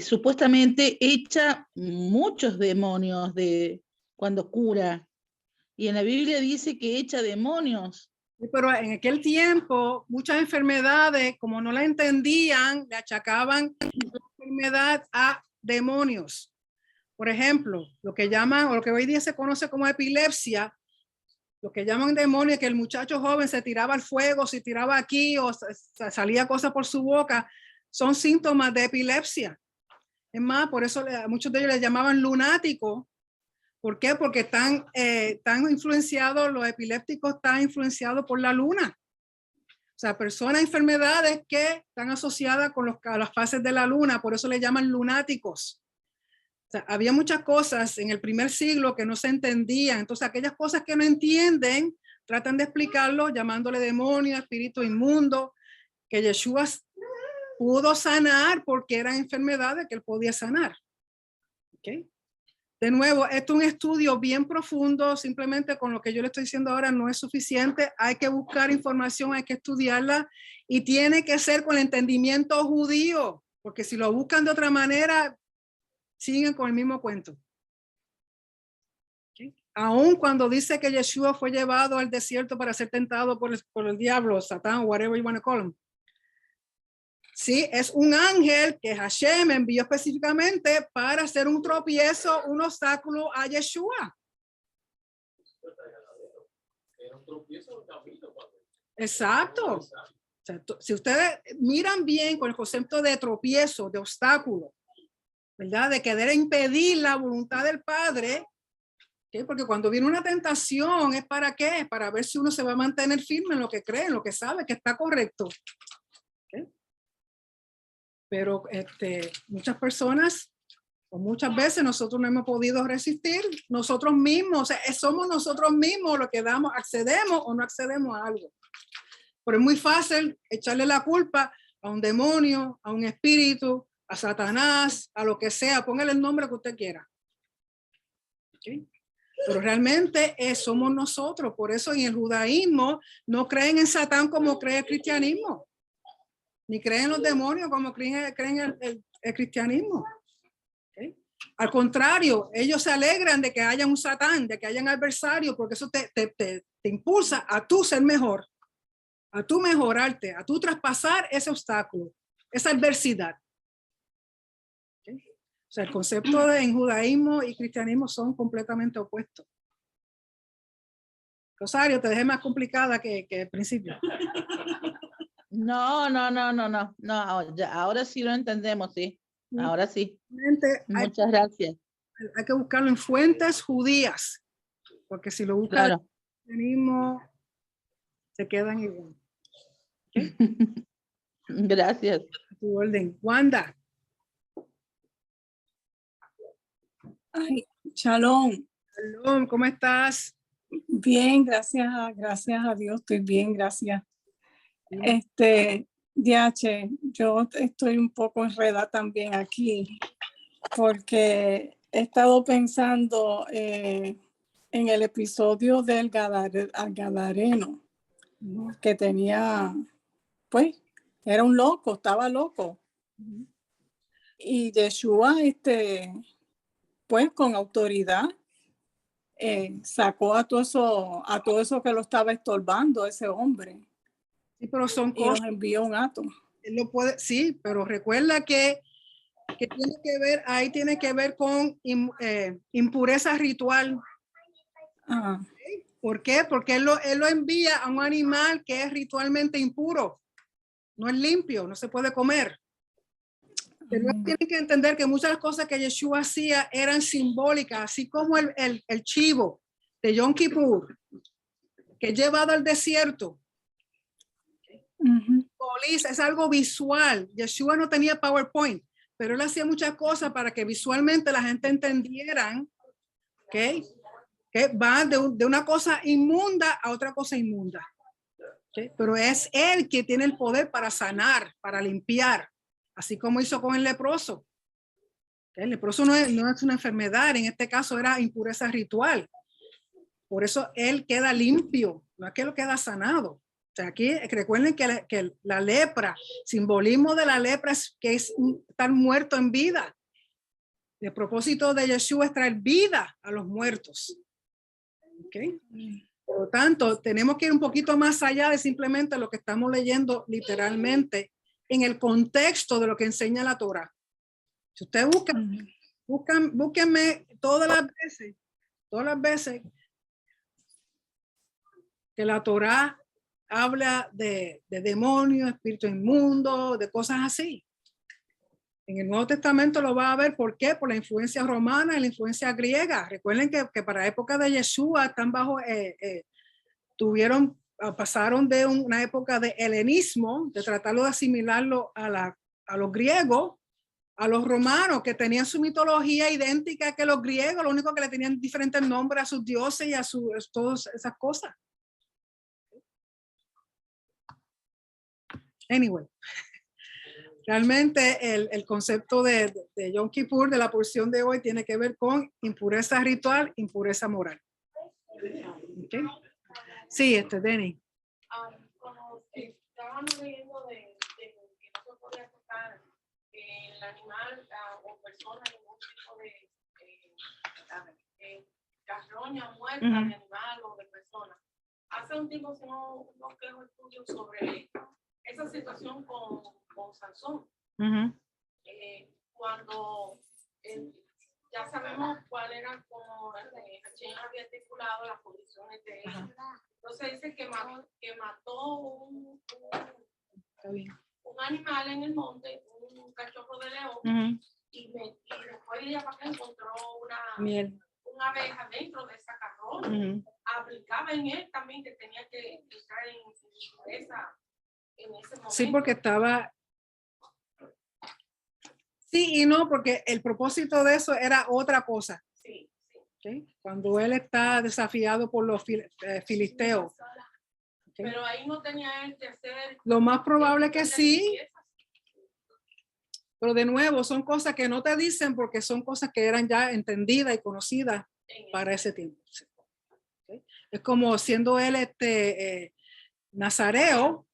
supuestamente echa muchos demonios cuando cura. Y en la Biblia dice que echa demonios. Pero en aquel tiempo, muchas enfermedades, como no la entendían, le achacaban la enfermedad a demonios. Por ejemplo, lo que llaman, o lo que hoy día se conoce como epilepsia, lo que llaman demonio, es que el muchacho joven se tiraba al fuego, se tiraba aquí o salía cosas por su boca, son síntomas de epilepsia. Es más, por eso muchos de ellos les llamaban lunáticos. ¿Por qué? Porque están influenciados, los epilépticos están influenciados por la luna. O sea, personas, enfermedades que están asociadas con las fases de la luna, por eso le llaman lunáticos. O sea, había muchas cosas en el primer siglo que no se entendían. Entonces, aquellas cosas que no entienden, tratan de explicarlo llamándole demonio, espíritu inmundo, que Yeshua pudo sanar porque eran enfermedades que él podía sanar. ¿Okay? De nuevo, esto es un estudio bien profundo, simplemente con lo que yo le estoy diciendo ahora no es suficiente, hay que buscar información, hay que estudiarla y tiene que ser con el entendimiento judío, porque si lo buscan de otra manera, siguen con el mismo cuento. ¿Okay? Aún cuando dice que Yeshua fue llevado al desierto para ser tentado por el diablo, Satán, whatever you want to call him. Sí, es un ángel que Hashem envió específicamente para hacer un tropiezo, un obstáculo a Yeshua. Exacto. O sea, si ustedes miran bien con el concepto de tropiezo, de obstáculo, ¿verdad? De querer impedir la voluntad del Padre, ¿okay? Porque cuando viene una tentación, ¿es para qué? Para ver si uno se va a mantener firme en lo que cree, en lo que sabe que está correcto. ¿Okay? Pero muchas personas, o muchas veces nosotros no hemos podido resistir nosotros mismos, o sea, somos nosotros mismos los que damos, accedemos o no accedemos a algo. Pero es muy fácil echarle la culpa a un demonio, a un espíritu, a Satanás, a lo que sea, póngale el nombre que usted quiera. ¿Okay? Pero realmente somos nosotros. Por eso en el judaísmo no creen en Satán como cree el cristianismo, ni creen en los demonios como creen el cristianismo. ¿Okay? Al contrario, ellos se alegran de que haya un Satán, de que haya un adversario, porque eso te impulsa a tú ser mejor, a tú mejorarte, a tú traspasar ese obstáculo, esa adversidad. ¿Okay? O sea, el concepto en judaísmo y cristianismo son completamente opuestos. Rosario, te dejé más complicada que el principio. No, ahora sí lo entendemos, sí. Ahora sí. Muchas gracias. Hay que buscarlo en fuentes judías, porque si lo buscas Claro. en el cristianismo, se quedan igual. ¿Okay? Gracias. A tu orden. Wanda. Ay, Shalom. Shalom, ¿cómo estás? Bien, gracias a Dios, estoy bien, gracias. DH, yo estoy un poco enredada también aquí, porque he estado pensando en el episodio del Gadareno, que tenía, pues, era un loco, estaba loco. Y Yeshua, pues, con autoridad, sacó a todo eso que lo estaba estorbando, ese hombre. Sí, pero son y cosas. Los envió un acto. Él lo puede, sí, pero recuerda que tiene que ver, ahí tiene que ver con impureza ritual. Ah. ¿Por qué? Porque él lo envía a un animal que es ritualmente impuro, no es limpio, no se puede comer. Pero tienen que entender que muchas de las cosas que Yeshua hacía eran simbólicas, así como el chivo de Yom Kippur, que es llevado al desierto. Es algo visual. Yeshua no tenía PowerPoint, pero él hacía muchas cosas para que visualmente la gente entendieran que va de una cosa inmunda a otra cosa inmunda. Pero es él que tiene el poder para sanar, para limpiar, así como hizo con el leproso. El leproso no es una enfermedad, en este caso era impureza ritual. Por eso él queda limpio, no es que lo queda sanado. O sea, aquí recuerden que la lepra, simbolismo de la lepra es que es estar muerto en vida. El propósito de Yeshua es traer vida a los muertos. ¿Okay? Por lo tanto, tenemos que ir un poquito más allá de simplemente lo que estamos leyendo literalmente en el contexto de lo que enseña la Torá. Si ustedes búsquenme todas las veces que la Torá habla de demonios, espíritus inmundos, de cosas así. En el Nuevo Testamento lo va a ver. ¿Por qué? Por la influencia romana y la influencia griega. Recuerden que para la época de Yeshua están bajo, pasaron de una época de helenismo, de tratarlo de asimilarlo a los griegos, a los romanos, que tenían su mitología idéntica que los griegos, lo único que le tenían diferentes nombres a sus dioses y a todas esas cosas. Anyway, realmente el concepto de Yom Kippur, de la porción de hoy, tiene que ver con impureza ritual, impureza moral. ¿Okay? Sí, Denny. Como estábamos leyendo de que no se podía tocar el animal o persona, ningún tipo de carroña muerta de animal o de persona. Hace un tiempo hicimos unos estudios sobre esa situación con Sansón. Cuando ya sabemos cuál era como Hashem había estipulado las condiciones de él. Entonces dice que mató un animal en el monte, un cachorro de león, y después ella encontró una abeja dentro de esa carroña. Aplicaba en él también que tenía que estar en ese momento. Sí, porque estaba... Sí y no, porque el propósito de eso era otra cosa. Sí. ¿Okay? Cuando él está desafiado por los filisteos. ¿Okay? Pero ahí no tenía él que hacer... Lo más probable que sí. Pero de nuevo, son cosas que no te dicen porque son cosas que eran ya entendidas y conocidas para ese tiempo. ¿Okay? Es como siendo él nazareo,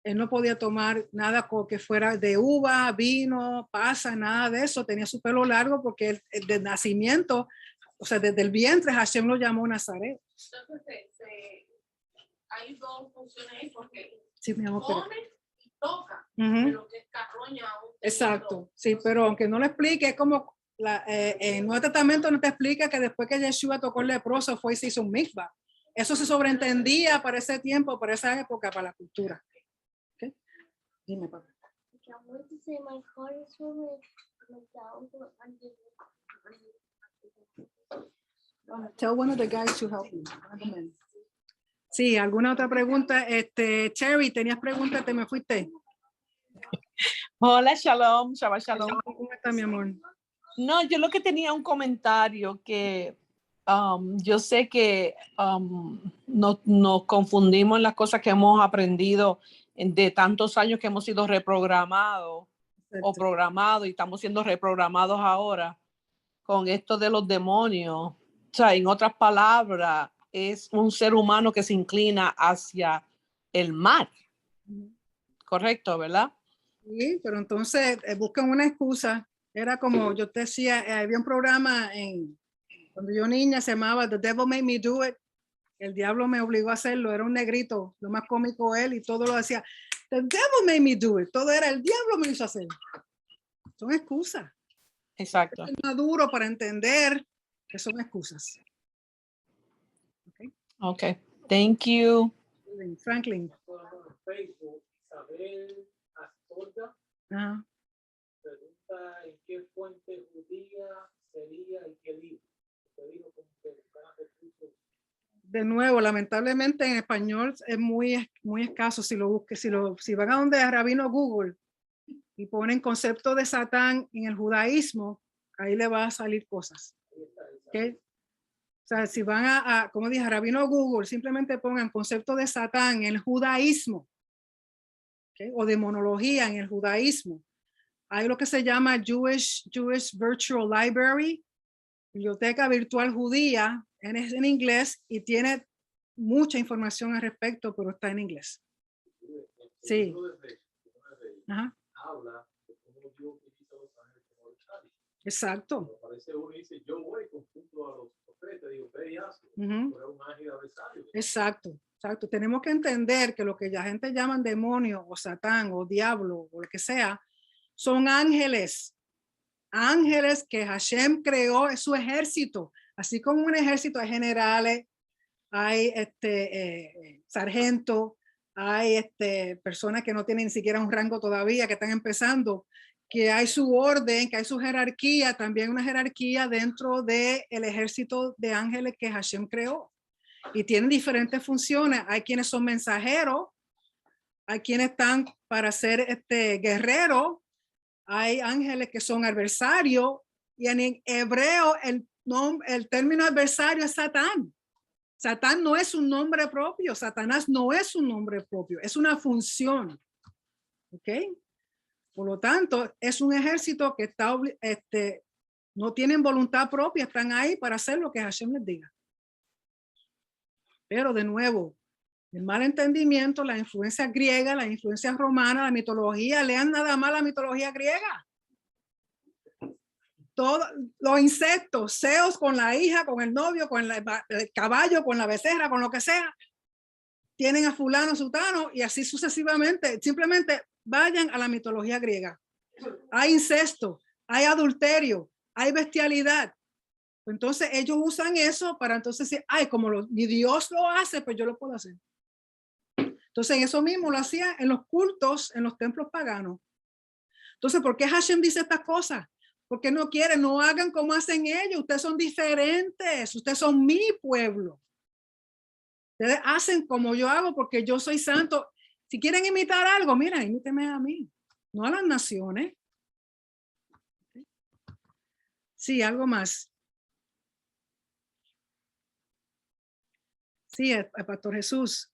él no podía tomar nada que fuera de uva, vino, pasa, nada de eso. Tenía su pelo largo porque él, de nacimiento, o sea, desde el vientre, Hashem lo llamó nazareo. Entonces, hay dos funciones ahí porque sí, mi amor, come y toca, pero que es carroña. Exacto, sí, pero aunque no lo explique, es como en el Nuevo Testamento no te explica que después que Yeshua tocó el leproso fue y se hizo un mikvah. Eso se sobreentendía para ese tiempo, para esa época, para la cultura. ¿Okay? Dime, papá. Tell one of the guys to help me. Sí, ¿alguna otra pregunta? Cherry, ¿tenías preguntas? ¿Te me fuiste? Hola, Shalom, Shabbat Shalom. ¿Cómo está, mi amor? No, yo lo que tenía un comentario que yo sé que nos confundimos en las cosas que hemos aprendido de tantos años que hemos sido reprogramados o programados y estamos siendo reprogramados ahora con esto de los demonios. O sea, en otras palabras, es un ser humano que se inclina hacia el mal. Correcto, ¿verdad? Sí, pero entonces buscan una excusa. Era como yo te decía, había un programa cuando yo niña se llamaba The Devil Made Me Do It. El diablo me obligó a hacerlo. Era un negrito, lo más cómico él y todo lo decía. The devil made me do it. Todo era el diablo me hizo hacer. Son excusas. Exacto. Es maduro para entender que son excusas. Okay. Thank you. Franklin. Facebook, Isabel Astorga pregunta en qué fuente judía sería y qué libro. Usted dijo como que buscaran recursos. De nuevo, lamentablemente en español es muy escaso. Si lo busque, si van a donde a Rabino Google y ponen concepto de Satán en el judaísmo, ahí le va a salir cosas. ¿Okay? O sea, si van como dije, a Rabino Google, simplemente pongan concepto de Satán en el judaísmo, ¿okay? O demonología en el judaísmo. Hay lo que se llama Jewish Virtual Library, biblioteca virtual judía, en inglés, y tiene mucha información al respecto, pero está en inglés. Sí. Ajá. Habla de cómo Dios utiliza los ángeles como los ángeles. Exacto. Aparece uno y dice, yo voy conjunto a los profetas, digo, ve y hazlo. Un ángel adversario. Exacto. Exacto. Tenemos que entender que lo que la gente llaman demonio o Satán o diablo o lo que sea, son ángeles. Ángeles que Hashem creó, es su ejército. Así como un ejército hay generales, hay sargentos, hay personas que no tienen ni siquiera un rango todavía, que están empezando, que hay su orden, que hay su jerarquía, también una jerarquía dentro del ejército de ángeles que Hashem creó. Y tienen diferentes funciones. Hay quienes son mensajeros, hay quienes están para ser guerreros, hay ángeles que son adversarios, y en hebreo el término adversario es Satán. Satán no es un nombre propio, Satanás no es un nombre propio, es una función. ¿Ok? Por lo tanto, es un ejército que está, no tienen voluntad propia, están ahí para hacer lo que Hashem les diga. Pero de nuevo, el mal entendimiento, la influencia griega, la influencia romana, la mitología, lean nada más la mitología griega. Todos los insectos, Zeus con la hija, con el novio, con el caballo, con la becerra, con lo que sea, tienen a fulano, sutano y así sucesivamente. Simplemente vayan a la mitología griega. Hay incesto, hay adulterio, hay bestialidad. Entonces ellos usan eso para entonces decir, ay, como mi Dios lo hace, pues yo lo puedo hacer. Entonces eso mismo lo hacía en los cultos, en los templos paganos. Entonces, ¿por qué Hashem dice estas cosas? Porque no quieren, no hagan como hacen ellos. Ustedes son diferentes, ustedes son mi pueblo. Ustedes hacen como yo hago porque yo soy santo. Si quieren imitar algo, mira, imíteme a mí, no a las naciones. Sí, algo más. Sí, el Pastor Jesús.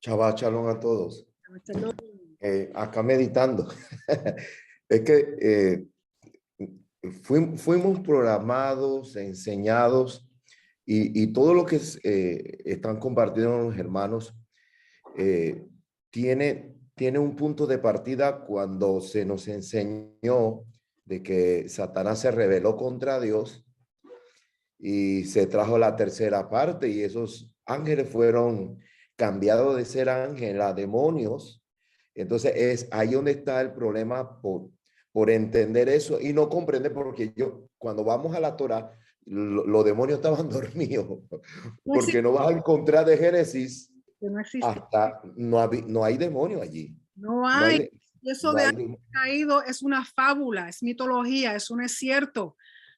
Shabbat shalom a todos. Acá meditando. Es que fuimos programados, enseñados y todo lo que están compartiendo los hermanos tiene un punto de partida cuando se nos enseñó de que Satanás se rebeló contra Dios y se trajo la tercera parte y esos ángeles fueron cambiados de ser ángeles a demonios. Entonces es ahí donde está el problema por entender eso y no comprender, porque cuando vamos a la Torah, los demonios estaban dormidos, porque no vas a encontrar de Génesis Que no existe. hasta no hay demonio allí. No hay. No Y eso no de hay ángeles caídos es una fábula, es mitología, eso no es cierto,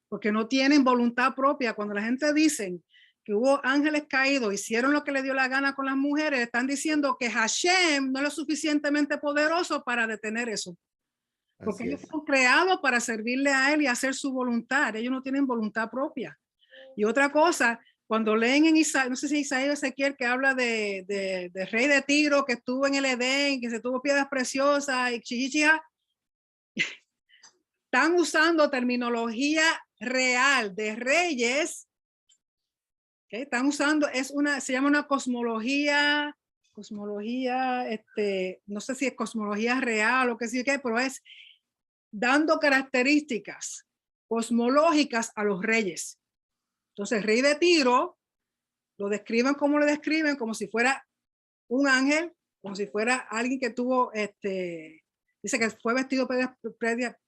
porque no tienen voluntad propia. Cuando la gente dice que hubo ángeles caídos, hicieron lo que le dio la gana con las mujeres, están diciendo que Hashem no es lo suficientemente poderoso para detener eso. Porque ellos fueron creados para servirle a él y hacer su voluntad. Ellos no tienen voluntad propia. Y otra cosa, cuando leen en Isaías, no sé si Isaías o Ezequiel, que habla de rey de Tiro, que estuvo en el Edén, que se tuvo piedras preciosas y chichichija, están usando terminología real de reyes. ¿Okay? Están usando, se llama una cosmología, no sé si es cosmología real o qué sé qué, pero es dando características cosmológicas a los reyes. Entonces, el rey de Tiro lo describen como lo describen, como si fuera un ángel, como si fuera alguien que tuvo, dice que fue vestido de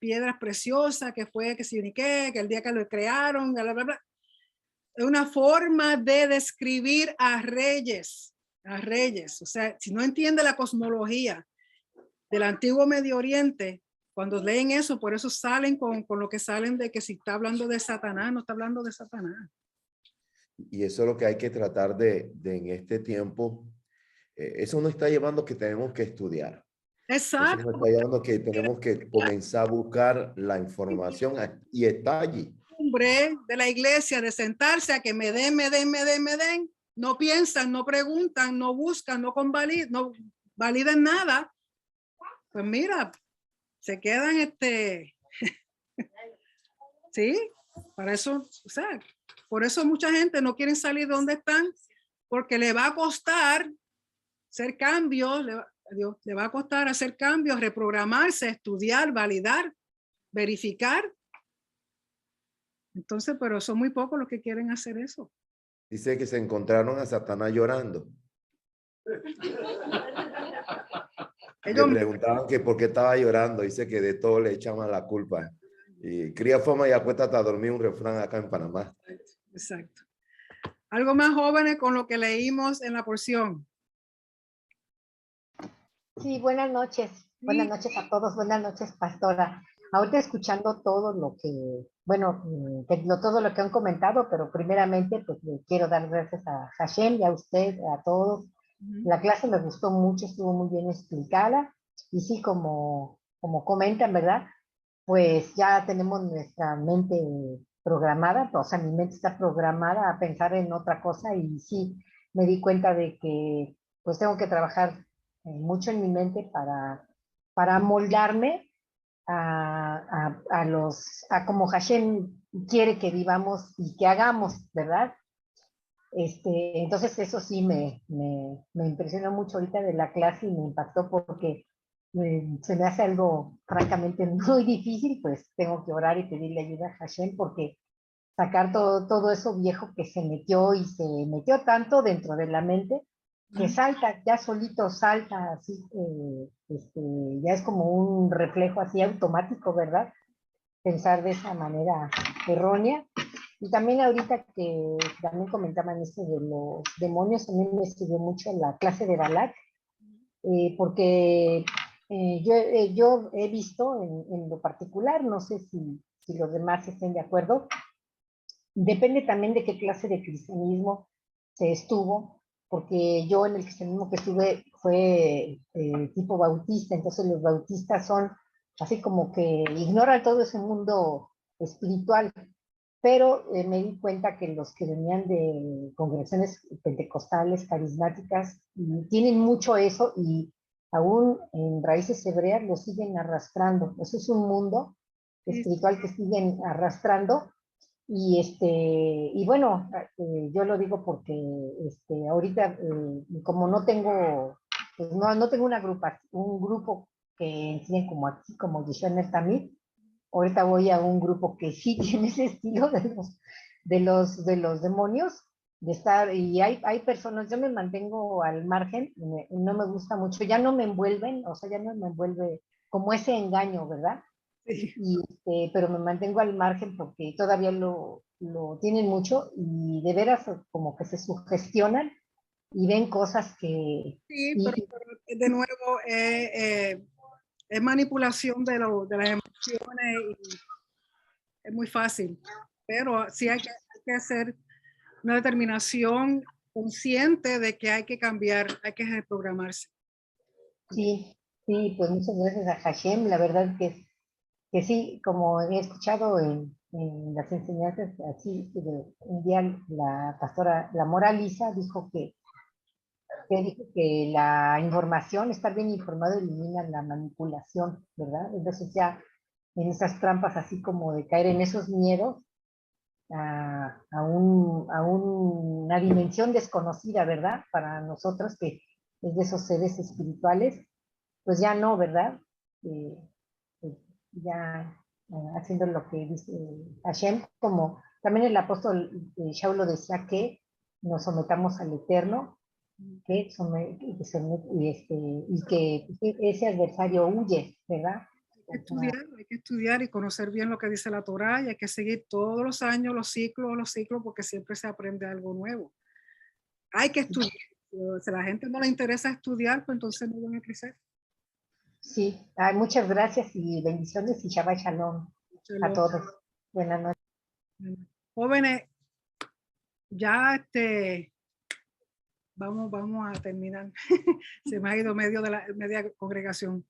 piedras preciosas, que fue que se unique, que el día que lo crearon, bla, bla, bla. Es una forma de describir a reyes. O sea, si no entiende la cosmología del antiguo Medio Oriente, cuando leen eso, por eso salen con lo que salen de que si está hablando de Satanás, no está hablando de Satanás. Y eso es lo que hay que tratar de en este tiempo. Eso nos está llevando que tenemos que estudiar. Exacto. Eso nos está llevando que tenemos que comenzar a buscar la información y está allí. De la iglesia de sentarse a que me den, no piensan, no preguntan, no buscan, no validan nada. Pues mira, se quedan sí, para eso, o sea, por eso mucha gente no quiere salir de donde están, porque le va a costar hacer cambios, le va a costar hacer cambios, reprogramarse, estudiar, validar, verificar. Entonces, pero son muy pocos los que quieren hacer eso. Dice que se encontraron a Satanás llorando. Le preguntaban que por qué estaba llorando. Dice que de todo le echaban la culpa. Y cría fama y acuéstate a dormir, un refrán acá en Panamá. Exacto. Algo más jóvenes con lo que leímos en la porción. Sí, buenas noches. Sí. Buenas noches a todos. Buenas noches, pastora. Ahorita escuchando todo lo que, bueno, todo lo que han comentado, pero primeramente pues le quiero dar gracias a Hashem y a usted, a todos. La clase me gustó mucho, estuvo muy bien explicada. Y sí, como comentan, ¿verdad? Pues ya tenemos nuestra mente programada, o sea, mi mente está programada a pensar en otra cosa y sí, me di cuenta de que pues tengo que trabajar mucho en mi mente para moldarme a como Hashem quiere que vivamos y que hagamos, ¿verdad? Entonces eso sí me impresionó mucho ahorita de la clase y me impactó porque se me hace algo francamente muy difícil, pues tengo que orar y pedirle ayuda a Hashem porque sacar todo eso viejo que se metió y se metió tanto dentro de la mente que salta, ya solito salta, así, ya es como un reflejo así automático, ¿verdad? Pensar de esa manera errónea. Y también ahorita que también comentaban esto de los demonios, también me estudió mucho en la clase de Balak, porque yo he visto en lo particular, no sé si los demás estén de acuerdo, depende también de qué clase de cristianismo se estuvo, porque yo en el cristianismo que estuve fue tipo bautista, entonces los bautistas son así como que ignoran todo ese mundo espiritual, pero me di cuenta que los que venían de congregaciones pentecostales, carismáticas, tienen mucho eso y aún en raíces hebreas lo siguen arrastrando. Eso es un mundo espiritual que siguen arrastrando. Y bueno, yo lo digo porque ahorita, como no tengo, pues no tengo un grupo que enseñe como aquí, como Yeshua también, ahorita voy a un grupo que sí tiene ese estilo de los demonios, de estar, y hay personas, yo me mantengo al margen, no me gusta mucho, ya no me envuelven, o sea, ya no me envuelve como ese engaño, ¿verdad? Pero me mantengo al margen porque todavía lo tienen mucho y de veras como que se sugestionan y ven cosas que... Sí, pero de nuevo es manipulación de las emociones y es muy fácil, pero sí hay que hacer una determinación consciente de que hay que cambiar, hay que reprogramarse. Sí, sí, pues muchas gracias a Hashem, la verdad que sí, como he escuchado en las enseñanzas, así, un día la pastora, la Moralisa, dijo que la información, estar bien informado elimina la manipulación, ¿verdad? Entonces ya en esas trampas así como de caer en esos miedos a una dimensión desconocida, ¿verdad? Para nosotros que es de esos seres espirituales, pues ya no, ¿verdad? Pues ya haciendo lo que dice Hashem, como también el apóstol Shaulo decía que nos sometamos al Eterno, que ese adversario huye, ¿verdad? Hay que estudiar y conocer bien lo que dice la Torá y hay que seguir todos los años los ciclos, porque siempre se aprende algo nuevo. Hay que estudiar. Si a la gente no le interesa estudiar, pues entonces no van a crecer. Sí, muchas gracias y bendiciones y Shabbat Shalom a todos. Buenas noches. Jóvenes, ya vamos a terminar. Se me ha ido media congregación.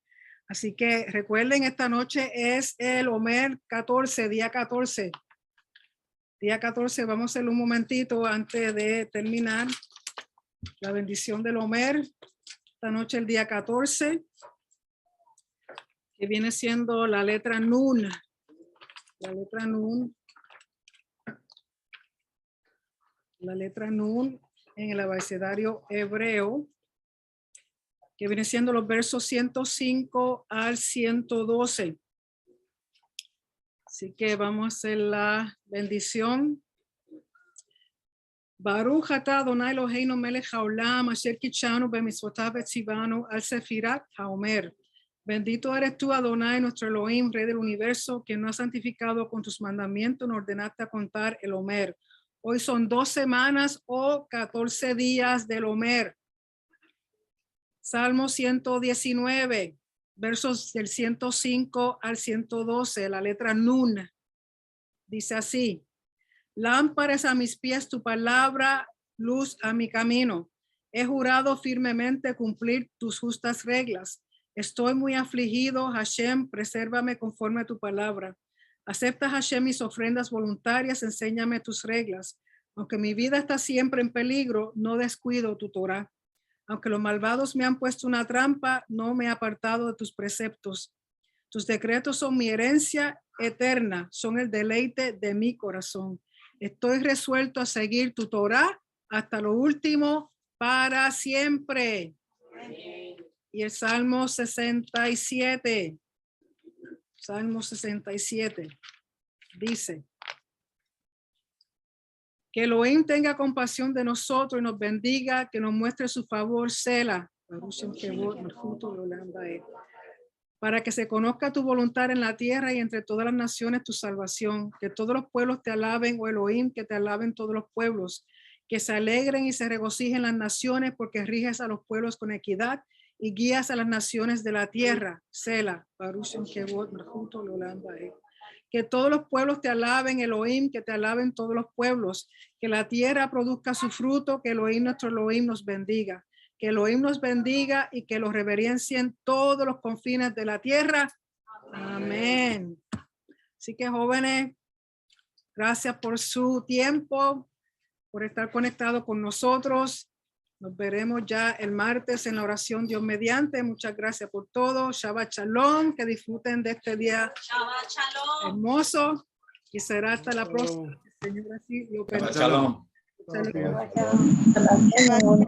Así que recuerden, esta noche es el Omer 14, día 14. Día 14, vamos a hacerlo un momentito antes de terminar. La bendición del Omer. Esta noche el día 14, que viene siendo la letra Nun. La letra Nun. La letra Nun en el abecedario hebreo, que viene siendo los versos 105 al 112. Así que vamos a hacer la bendición. Baruch atah Adonai Eloheinu melech haolam asher kitshanu b'mitzvotav v'tzivanu al sefirat haomer. Bendito eres tú, Adonai, nuestro Elohim, Rey del universo, que nos has santificado con tus mandamientos, nos ordenaste a contar el Omer. Hoy son 2 semanas o 14 días del Omer. Salmo 119, versos del 105 al 112, la letra Nun. Dice así: lámpara es a mis pies tu palabra, luz a mi camino. He jurado firmemente cumplir tus justas reglas. Estoy muy afligido, Hashem, presérvame conforme a tu palabra. Acepta, Hashem, mis ofrendas voluntarias, enséñame tus reglas. Aunque mi vida está siempre en peligro, no descuido tu Torah. Aunque los malvados me han puesto una trampa, no me he apartado de tus preceptos. Tus decretos son mi herencia eterna, son el deleite de mi corazón. Estoy resuelto a seguir tu Torah hasta lo último, para siempre. Y el Salmo 67. Salmo 67 dice: que Elohim tenga compasión de nosotros y nos bendiga, que nos muestre su favor, Sela, para que se conozca tu voluntad en la tierra y entre todas las naciones tu salvación. Que todos los pueblos te alaben, oh Elohim, que te alaben todos los pueblos, que se alegren y se regocijen las naciones, porque riges a los pueblos con equidad y guías a las naciones de la tierra. Sela, que todos los pueblos te alaben, Elohim, que te alaben todos los pueblos, que la tierra produzca su fruto, que Elohim, nuestro Elohim, nos bendiga. Que Elohim nos bendiga y que los reverencien todos los confines de la tierra. Amén. Así que, jóvenes, gracias por su tiempo, por estar conectados con nosotros. Nos veremos ya el martes en la oración Dios mediante. Muchas gracias por todo. Shabbat Shalom. Que disfruten de este día Shabbat Shalom. hermoso. Y será hasta la próxima. Señor, así lo Shabbat Shalom. permita. Shalom.